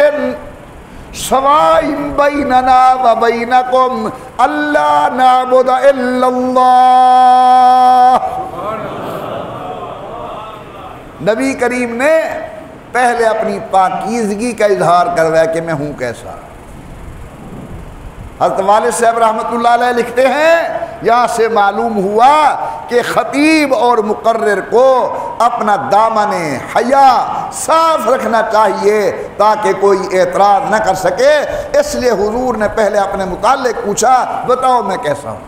سواء بیننا و بینکم الا نعبد الا اللہ۔ نبی کریم نے پہلے اپنی پاکیزگی کا اظہار کروایا کہ میں ہوں کیسا۔ حضرت والد صاحب رحمۃ اللہ علیہ لکھتے ہیں یہاں سے معلوم ہوا کہ خطیب اور مقرر کو اپنا دامن حیا صاف رکھنا چاہیے تاکہ کوئی اعتراض نہ کر سکے، اس لیے حضور نے پہلے اپنے متعلق پوچھا بتاؤ میں کیسا ہوں۔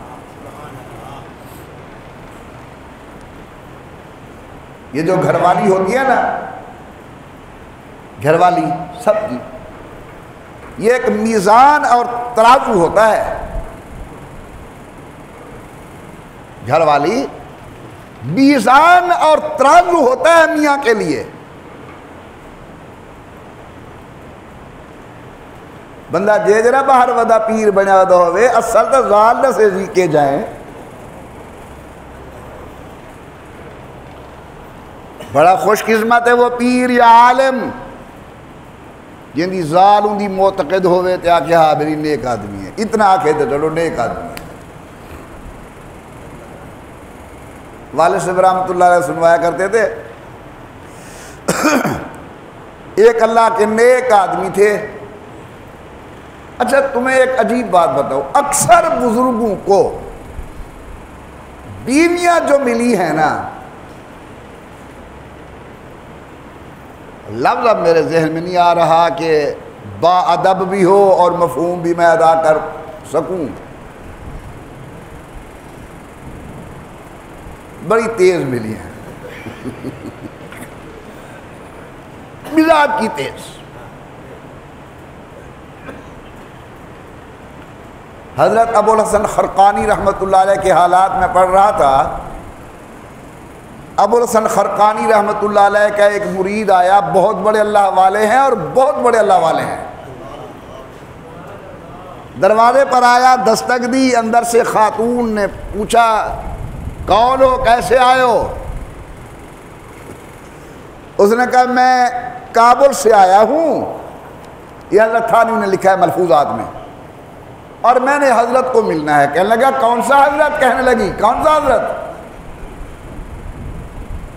یہ جو گھر والی ہوتی ہے نا، گھر والی سب کی، یہ ایک میزان اور ترازو ہوتا ہے۔ گھر والی میزان اور ترازو ہوتا ہے میاں کے لیے۔ بندہ جے جرا باہر ودا پیر بنا ودا ہوئے، اصل تو زال سے جی کے جائیں، بڑا خوش قسمت ہے وہ پیر یا عالم جن دی زال ان دی معتقد ہوئے تے آکے ہاں میری نیک آدمی ہے، اتنا آکے تے چلو نیک آدمی ہے۔ والد صاحب رحمۃ اللہ علیہ سنوایا کرتے تھے، ایک اللہ کے نیک آدمی تھے۔ اچھا تمہیں ایک عجیب بات بتاؤ، اکثر بزرگوں کو بیویاں جو ملی ہیں نا، لفظ اب میرے ذہن میں نہیں آ رہا کہ با ادب بھی ہو اور مفہوم بھی میں ادا کر سکوں، بڑی تیز ملی ہیں، مزاج کی تیز۔ حضرت ابو الحسن خرقانی رحمۃ اللہ علیہ کے حالات میں پڑھ رہا تھا، ابو الحسن خرقانی رحمۃ اللہ علیہ کا ایک مرید آیا، بہت بڑے اللہ والے ہیں اور بہت بڑے اللہ والے ہیں، دروازے پر آیا، دستک دی، اندر سے خاتون نے پوچھا کون ہو، کیسے آئے ہو؟ اس نے کہا میں کابل سے آیا ہوں، یہ حضرت تھانوی نے لکھا ہے ملفوظات میں، اور میں نے حضرت کو ملنا ہے۔ کہنے لگا کون سا حضرت؟ کہنے لگی کون سا حضرت؟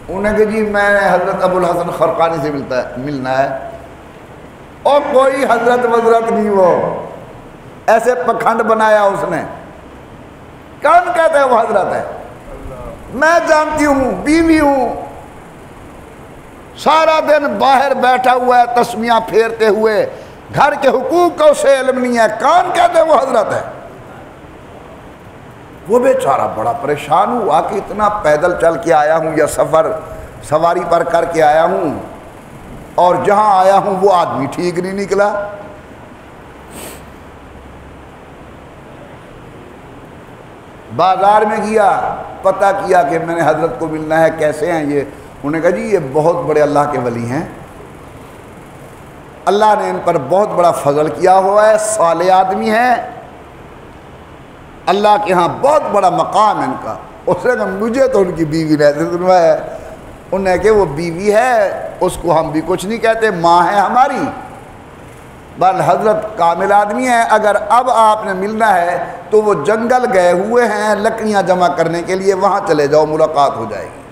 انہوں نے کہا جی میں حضرت ابو الحسن خرقانی سے ملنا ہے۔ اور کوئی حضرت وزرت نہیں، وہ ایسے پکھنڈ بنایا اس نے، کون کہتا ہے وہ حضرت ہے؟ میں جانتی ہوں، بیوی ہوں، سارا دن باہر بیٹھا ہوا ہے تسمیاں پھیرتے ہوئے، گھر کے حقوق کا اسے علم نہیں ہے، کون کہتے ہیں وہ حضرت ہے؟ وہ بیچارہ بڑا پریشان ہوا کہ اتنا پیدل چل کے آیا ہوں یا سفر سواری پر کر کے آیا ہوں، اور جہاں آیا ہوں وہ آدمی ٹھیک نہیں نکلا۔ بازار میں گیا، پتہ کیا کہ میں نے حضرت کو ملنا ہے، کیسے ہیں یہ؟ انہوں نے کہا جی یہ بہت بڑے اللہ کے ولی ہیں، اللہ نے ان پر بہت بڑا فضل کیا ہوا ہے، صالح آدمی ہیں، اللہ کے ہاں بہت بڑا مقام ہے ان کا۔ اس نے کہا مجھے تو ان کی بیوی نے سنوایا ہے۔ انہوں نے کہ وہ بیوی ہے، اس کو ہم بھی کچھ نہیں کہتے، ماں ہے ہماری، بل حضرت کامل آدمی ہے، اگر اب آپ نے ملنا ہے تو وہ جنگل گئے ہوئے ہیں لکڑیاں جمع کرنے کے لیے، وہاں چلے جاؤ، ملاقات ہو جائے گی۔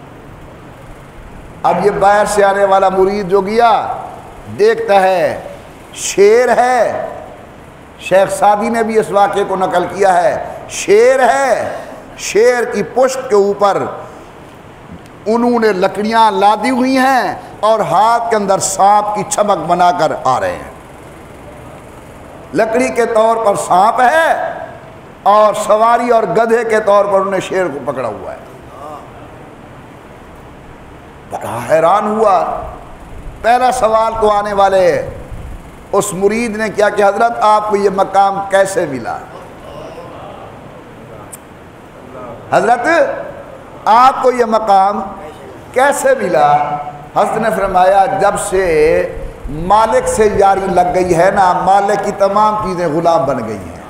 اب یہ باہر سے آنے والا مرید جو گیا دیکھتا ہے شیر ہے، شیخ سعدی نے بھی اس واقعے کو نقل کیا ہے، شیر ہے، شیر کی پشت کے اوپر انہوں نے لکڑیاں لادی ہوئی ہیں اور ہاتھ کے اندر سانپ کی چمک بنا کر آ رہے ہیں، لکڑی کے طور پر سانپ ہے اور سواری اور گدھے کے طور پر انہوں نے شیر کو پکڑا ہوا ہے۔ بڑا حیران ہوا۔ پہلا سوال تو آنے والے اس مرید نے کیا کہ حضرت آپ کو یہ مقام کیسے ملا؟ حضرت آپ کو یہ مقام کیسے ملا؟ حضرت نے فرمایا جب سے مالک سے یاری لگ گئی ہے نا، مالک کی تمام چیزیں غلام بن گئی ہیں۔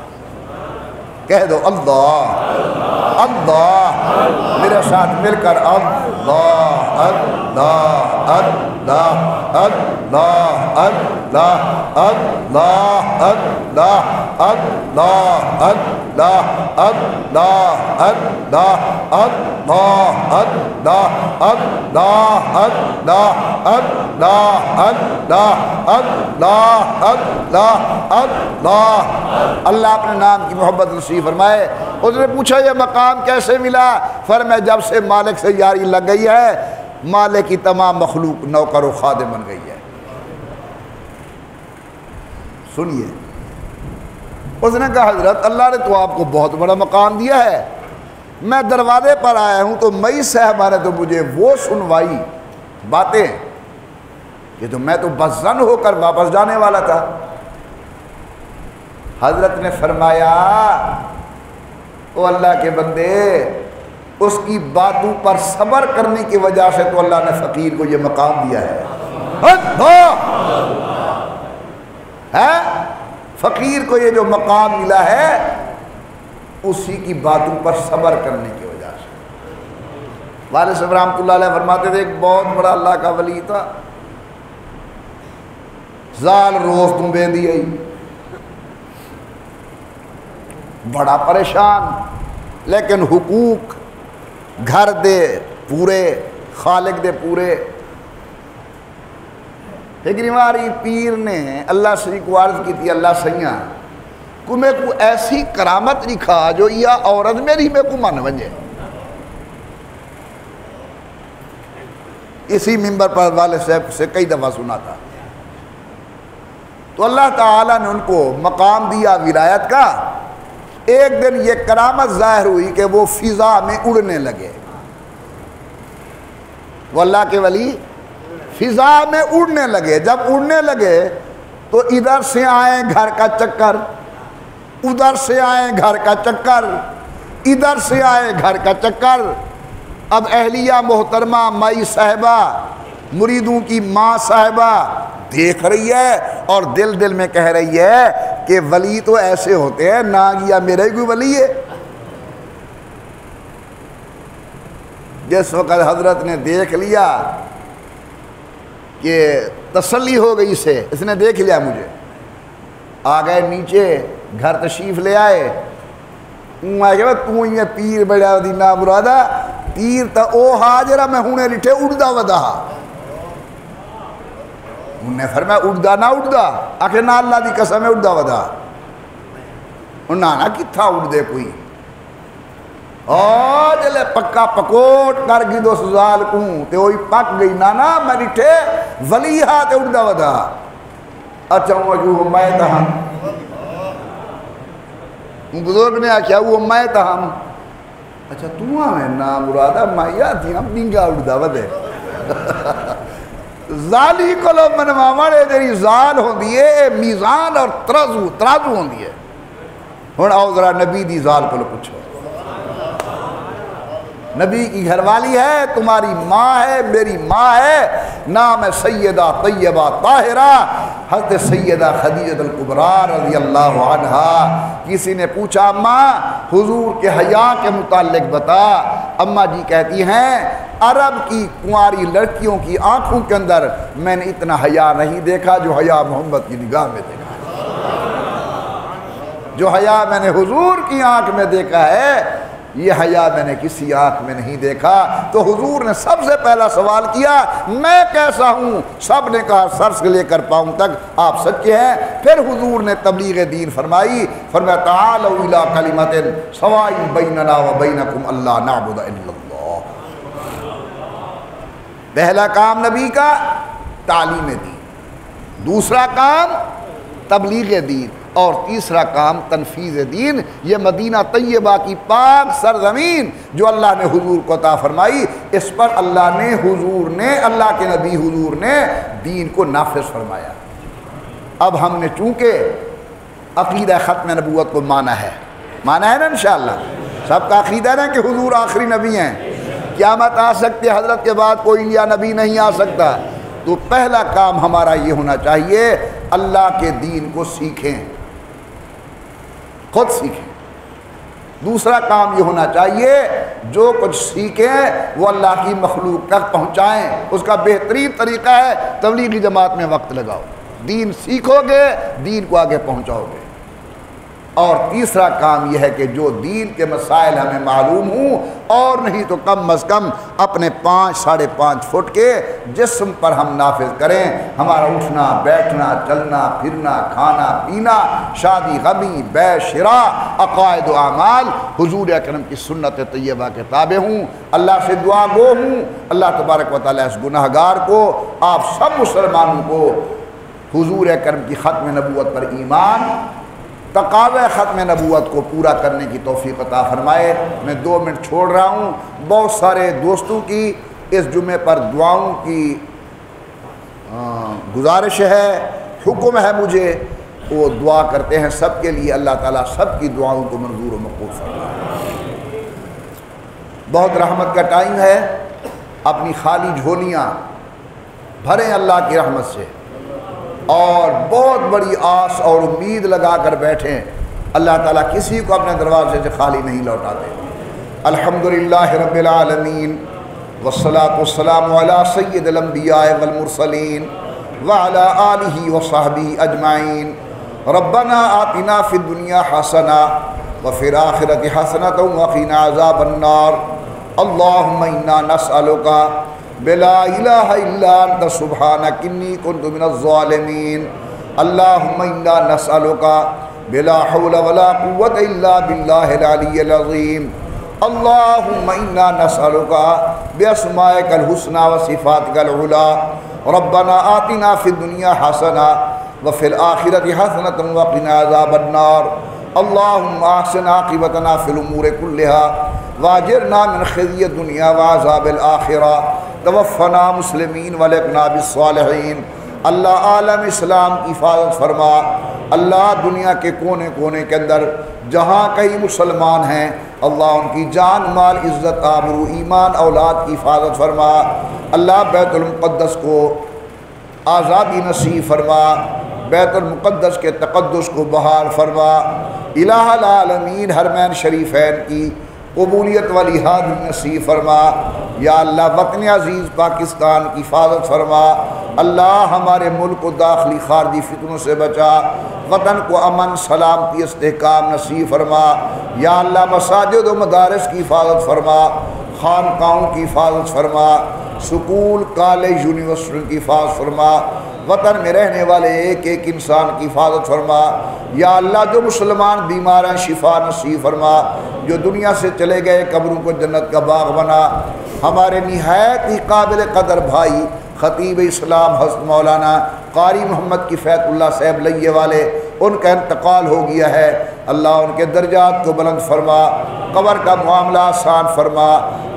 کہہ دو اللہ اللہ، میرے ساتھ مل کر اللہ اللہ اللہ اللہ اللہ اللہ اللہ اللہ اللہ اللہ اللہ اللہ اللہ اللہ اللہ اللہ اللہ اللہ اپنے نام کی محبت نصیب فرمائے۔ اس نے پوچھا یہ مقام کیسے ملا؟ فرمایا جب سے مالک سے یاری لگ گئی ہے، مالک کی تمام مخلوق نوکر و خادم بن گئی ہے۔ سنیے، اس نے کہا حضرت اللہ نے تو آپ کو بہت بڑا مقام دیا ہے، میں دروازے پر آیا ہوں تو مئی صاحبہ نے تو مجھے وہ سنوائی باتیں کہ تو میں تو بس زن ہو کر واپس جانے والا تھا۔ حضرت نے فرمایا او اللہ کے بندے، اس کی باتوں پر صبر کرنے کی وجہ سے تو اللہ نے فقیر کو یہ مقام دیا ہے۔ فقیر کو یہ جو مقام ملا ہے اسی کی باتوں پر صبر کرنے کی وجہ سے۔ والد صاحب رحمۃ اللہ علیہ فرماتے تھے ایک بہت بڑا اللہ کا ولی تھا، زال روز تم بے دی بڑا پریشان، لیکن حقوق گھر دے پورے، خالق دے پورے۔ ہماری پیر نے اللہ سے کو عرض کی تھی اللہ سیاں کو میں کو ایسی کرامت لکھا جو یہ عورت میری میں کو من بنجے۔ اسی منبر پر والد صاحب سے کئی دفعہ سنا تھا۔ تو اللہ تعالیٰ نے ان کو مقام دیا ولایت کا۔ ایک دن یہ کرامت ظاہر ہوئی کہ وہ فضا میں اڑنے لگے، وہ اللہ کے ولی فضا میں اڑنے لگے۔ جب اڑنے لگے تو ادھر سے آئیں گھر کا چکر، ادھر سے آئیں گھر کا چکر، ادھر سے آئیں گھر کا چکر۔ اب اہلیہ محترمہ مائی صاحبہ، مریدوں کی ماں صاحبہ دیکھ رہی ہے اور دل دل میں کہہ رہی ہے کہ ولی تو ایسے ہوتے ہیں، نہ گیا میرے کوئی ولی ہے۔ جس وقت حضرت نے دیکھ لیا کہ تسلی ہو گئی سے، اس نے دیکھ لیا مجھے، آ گئے نیچے، گھر تشریف لے آئے۔ تو یہ پیر بڑا دینا مرادہ پیر تا او حاجرہ میں ہونے لٹھے اڑدا ودا۔ انہوں نے فرمایا اڑدا نہ اڑدا، آخر نہ اللہ دی قسم ہے اڑدا ودا۔ انہوں نے کتھا اڑ دے کوئی جلے پکا پکوٹ کر گی دو سزال کوں تے ہوئی پک گئی نانا میں لٹھے ولی ہاں تے اڑدا ودا۔ اچھا وہ میں تہم بزرگ نے آکھیا وہ میں تہم، اچھا تو ہمیں نا مرادہ مائیا تھی ہم ننگا اڑدا ودے۔ زالی کلو منوامڑے تیری زال ہوں دیئے میزان اور ترازو ہوں دیئے۔ ہون آؤ ذرا نبی دی زال کلو پوچھو، نبی کی گھر والی ہے، تمہاری ماں ہے، میری ماں ہے، نام ہے سیدہ طیبہ طاہرہ حضرت سیدہ خدیجہ الکبریٰ رضی اللہ عنہا۔ کسی نے پوچھا اماں حضور کے حیا کے متعلق بتا، اماں جی کہتی ہیں عرب کی کنواری لڑکیوں کی آنکھوں کے اندر میں نے اتنا حیا نہیں دیکھا جو حیا محمد کی نگاہ میں دیکھا، جو حیا میں نے حضور کی آنکھ میں دیکھا ہے یہ حیا میں نے کسی آنکھ میں نہیں دیکھا۔ تو حضور نے سب سے پہلا سوال کیا میں کیسا ہوں؟ سب نے کہا سر سے لے کر پاؤں تک آپ سچے ہیں۔ پھر حضور نے تبلیغ دین فرمائی، فرمایا تعالوا الی کلمۃ سواء بیننا و بینکم الا نعبد الا اللہ۔ پہلا کام نبی کا تعلیم دین، دوسرا کام تبلیغ دین، اور تیسرا کام تنفیذ دین۔ یہ مدینہ طیبہ کی پاک سرزمین جو اللہ نے حضور کو عطا فرمائی، اس پر اللہ کے نبی حضور نے دین کو نافذ فرمایا۔ اب ہم نے چونکہ عقیدہ ختم نبوت کو مانا ہے نا انشاءاللہ، سب کا عقیدہ ہے نا کہ حضور آخری نبی ہیں، قیامت آ سکتی ہے، حضرت کے بعد کوئی لیا نبی نہیں آ سکتا۔ تو پہلا کام ہمارا یہ ہونا چاہیے اللہ کے دین کو سیکھیں، خود سیکھیں۔ دوسرا کام یہ ہونا چاہیے جو کچھ سیکھیں وہ اللہ کی مخلوق تک پہنچائیں۔ اس کا بہترین طریقہ ہے تبلیغی جماعت میں وقت لگاؤ، دین سیکھو گے دین کو آگے پہنچاؤ گے۔ اور تیسرا کام یہ ہے کہ جو دین کے مسائل ہمیں معلوم ہوں، اور نہیں تو کم از کم اپنے 5-5.5 فٹ کے جسم پر ہم نافذ کریں۔ ہمارا اٹھنا بیٹھنا چلنا پھرنا کھانا پینا شادی غمی بے شراء عقائد و اعمال حضور اکرم کی سنت طیبہ کے تابع ہوں۔ اللہ سے دعا گو ہوں اللہ تبارک و تعالیٰ اس گناہ گار کو، آپ سب مسلمانوں کو حضور اکرم کی ختم نبوت پر ایمان، تقاضۂ ختم نبوت کو پورا کرنے کی توفیق عطا فرمائے۔ میں 2 منٹ چھوڑ رہا ہوں، بہت سارے دوستوں کی اس جمعے پر دعاؤں کی گزارش ہے، حکم ہے مجھے، وہ دعا کرتے ہیں سب کے لیے، اللہ تعالیٰ سب کی دعاؤں کو منظور و مقبول فرمائے۔ بہت رحمت کا ٹائم ہے، اپنی خالی جھولیاں بھریں اللہ کی رحمت سے، اور بہت بڑی آس اور امید لگا کر بیٹھیں، اللہ تعالیٰ کسی کو اپنے دروازے سے خالی نہیں لوٹاتے۔ الحمدللہ رب العالمین والصلاة والسلام علی سید الانبیاء والمرسلین وعلی آلہ وصحبہ اجمعین۔ ربنا آتنا فی الدنیا حسنہ وفی الآخرۃ حسنۃ وقنا عذاب النار۔ اللہم انا نسألک بلا الہ الا انت سبحانک انی کنت من الظالمین۔ اللہم انا نسألک بلا حول ولا قوة الا باللہ العلی العظیم۔ اللہم انا نسألک باسمائک الحسنى وصفاتک العلی۔ ربنا آتنا فی الدنیا حسنہ وفی الآخرۃ حسنۃ وقنا عذاب النار۔ اللہم احسن عاقبتنا فی الامور کلہا واجرنا من خزی الدنیا وعذاب الآخرہ۔ توفنا مسلمین والحقنا بالصالحین۔ اللہ عالم اسلام کی حفاظت فرما، اللہ دنیا کے کونے کونے کے اندر جہاں کئی مسلمان ہیں اللہ ان کی جان مال عزت آبرو ایمان اولاد کی حفاظت فرما۔ اللہ بیت المقدس کو آزادی نصیب فرما، بیت المقدس کے تقدس کو بحال فرما۔ الہ العالمین حرمین شریفین کی قبولیت والی حاضری نصیب فرما۔ یا اللہ وطن عزیز پاکستان کی حفاظت فرما، اللہ ہمارے ملک کو داخلی خارجی فتنوں سے بچا، وطن کو امن سلامتی استحکام نصیب فرما۔ یا اللہ مساجد و مدارس کی حفاظت فرما، خانقاہوں کی حفاظت فرما، سکول کالج یونیورسٹی کی حفاظت فرما، وطن میں رہنے والے ایک ایک انسان کی حفاظت فرما۔ یا اللہ جو مسلمان بیمار ہیں شفا نصیب فرما، جو دنیا سے چلے گئے قبروں کو جنت کا باغ بنا۔ ہمارے نہایت ہی قابل قدر بھائی خطیب اسلام حضرت مولانا قاری محمد کفایت اللہ صاحب لیے والے، ان کا انتقال ہو گیا ہے، اللہ ان کے درجات کو بلند فرما، قبر کا معاملہ آسان فرما۔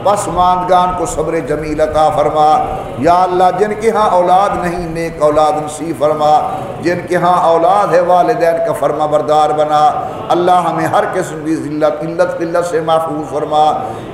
پسماندگان کو صبر جمیل عطا فرما۔ یا اللہ جن کے ہاں اولاد نہیں نیک اولاد نصیب فرما، جن کے ہاں اولاد ہے والدین کا فرما بردار بنا۔ اللہ ہمیں ہر قسم کی ذلت قلت سے محفوظ فرما۔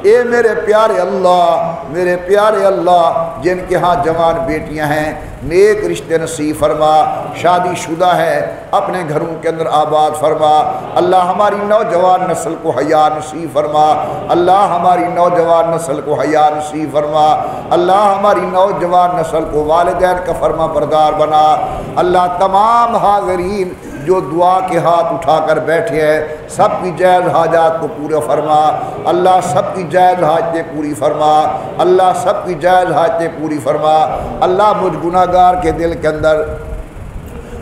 اے میرے پیارے اللہ، میرے پیارے اللہ، جن کے ہاں جوان بیٹیاں ہیں نیک رشتے نصیب فرما، شادی شدہ ہے اپنے گھروں کے اندر آباد فرما۔ اللہ ہماری نوجوان نسل کو حیا نصیب فرما، اللہ ہماری نوجوان نسل کو حیا نصیب فرما، اللہ ہماری نوجوان نسل کو والدین کا فرما بردار بنا۔ اللہ تمام حاضرین جو دعا کے ہاتھ اٹھا کر بیٹھے ہیں سب کی جائز حاجات کو پورا فرما، اللہ سب کی جائز حاجتیں پوری فرما، اللہ سب کی جائز حاجتیں پوری فرما۔ اللہ مجھ گناہ گار کے دل کے اندر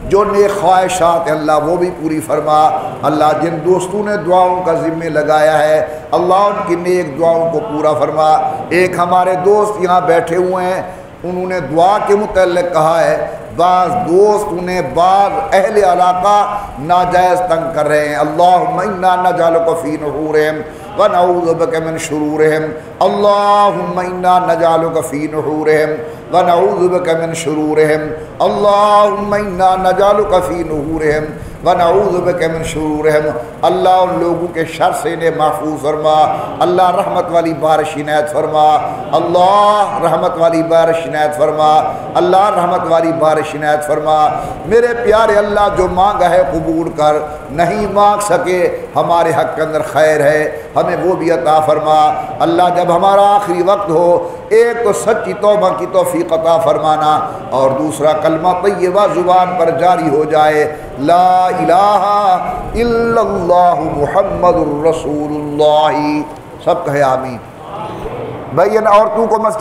جو نیک خواہشات ہیں اللہ وہ بھی پوری فرما۔ اللہ جن دوستوں نے دعاؤں کا ذمہ لگایا ہے اللہ ان کی نیک دعاؤں کو پورا فرما۔ ایک ہمارے دوست یہاں بیٹھے ہوئے ہیں، انہوں نے دعا کے متعلق کہا ہے بعض دوست انہیں بعض اہل علاقہ ناجائز تنگ کر رہے ہیں، اللہم انا نجعلک فی نحورہم ونعوذ بک من شرورہم، اللہم انا نجعلک فی نحورہم ونعوذ بک من شرورہم، اللہم انا نجعلک فی نحورہم ونعوذ بک من شرورہم۔ اللہ ان لوگوں کے شر سے انہیں محفوظ فرما، اللہ رحمت والی بارش عنایت فرما، اللہ رحمت والی بارش عنایت فرما، اللہ رحمت والی بارش عنایت فرما۔ میرے پیارے اللہ جو مانگا ہے قبول کر، نہیں مانگ سکے ہمارے حق کے اندر خیر ہے ہمیں وہ بھی عطا فرما۔ اللہ جب ہمارا آخری وقت ہو ایک تو سچی توبہ کی توفیق عطا فرمانا اور دوسرا کلمہ طیبہ زبان پر جاری ہو جائے، لا الہ الا اللہ محمد الرسول اللہ۔ سب کہے آمین۔ بھائی ان عورتوں کو مسجد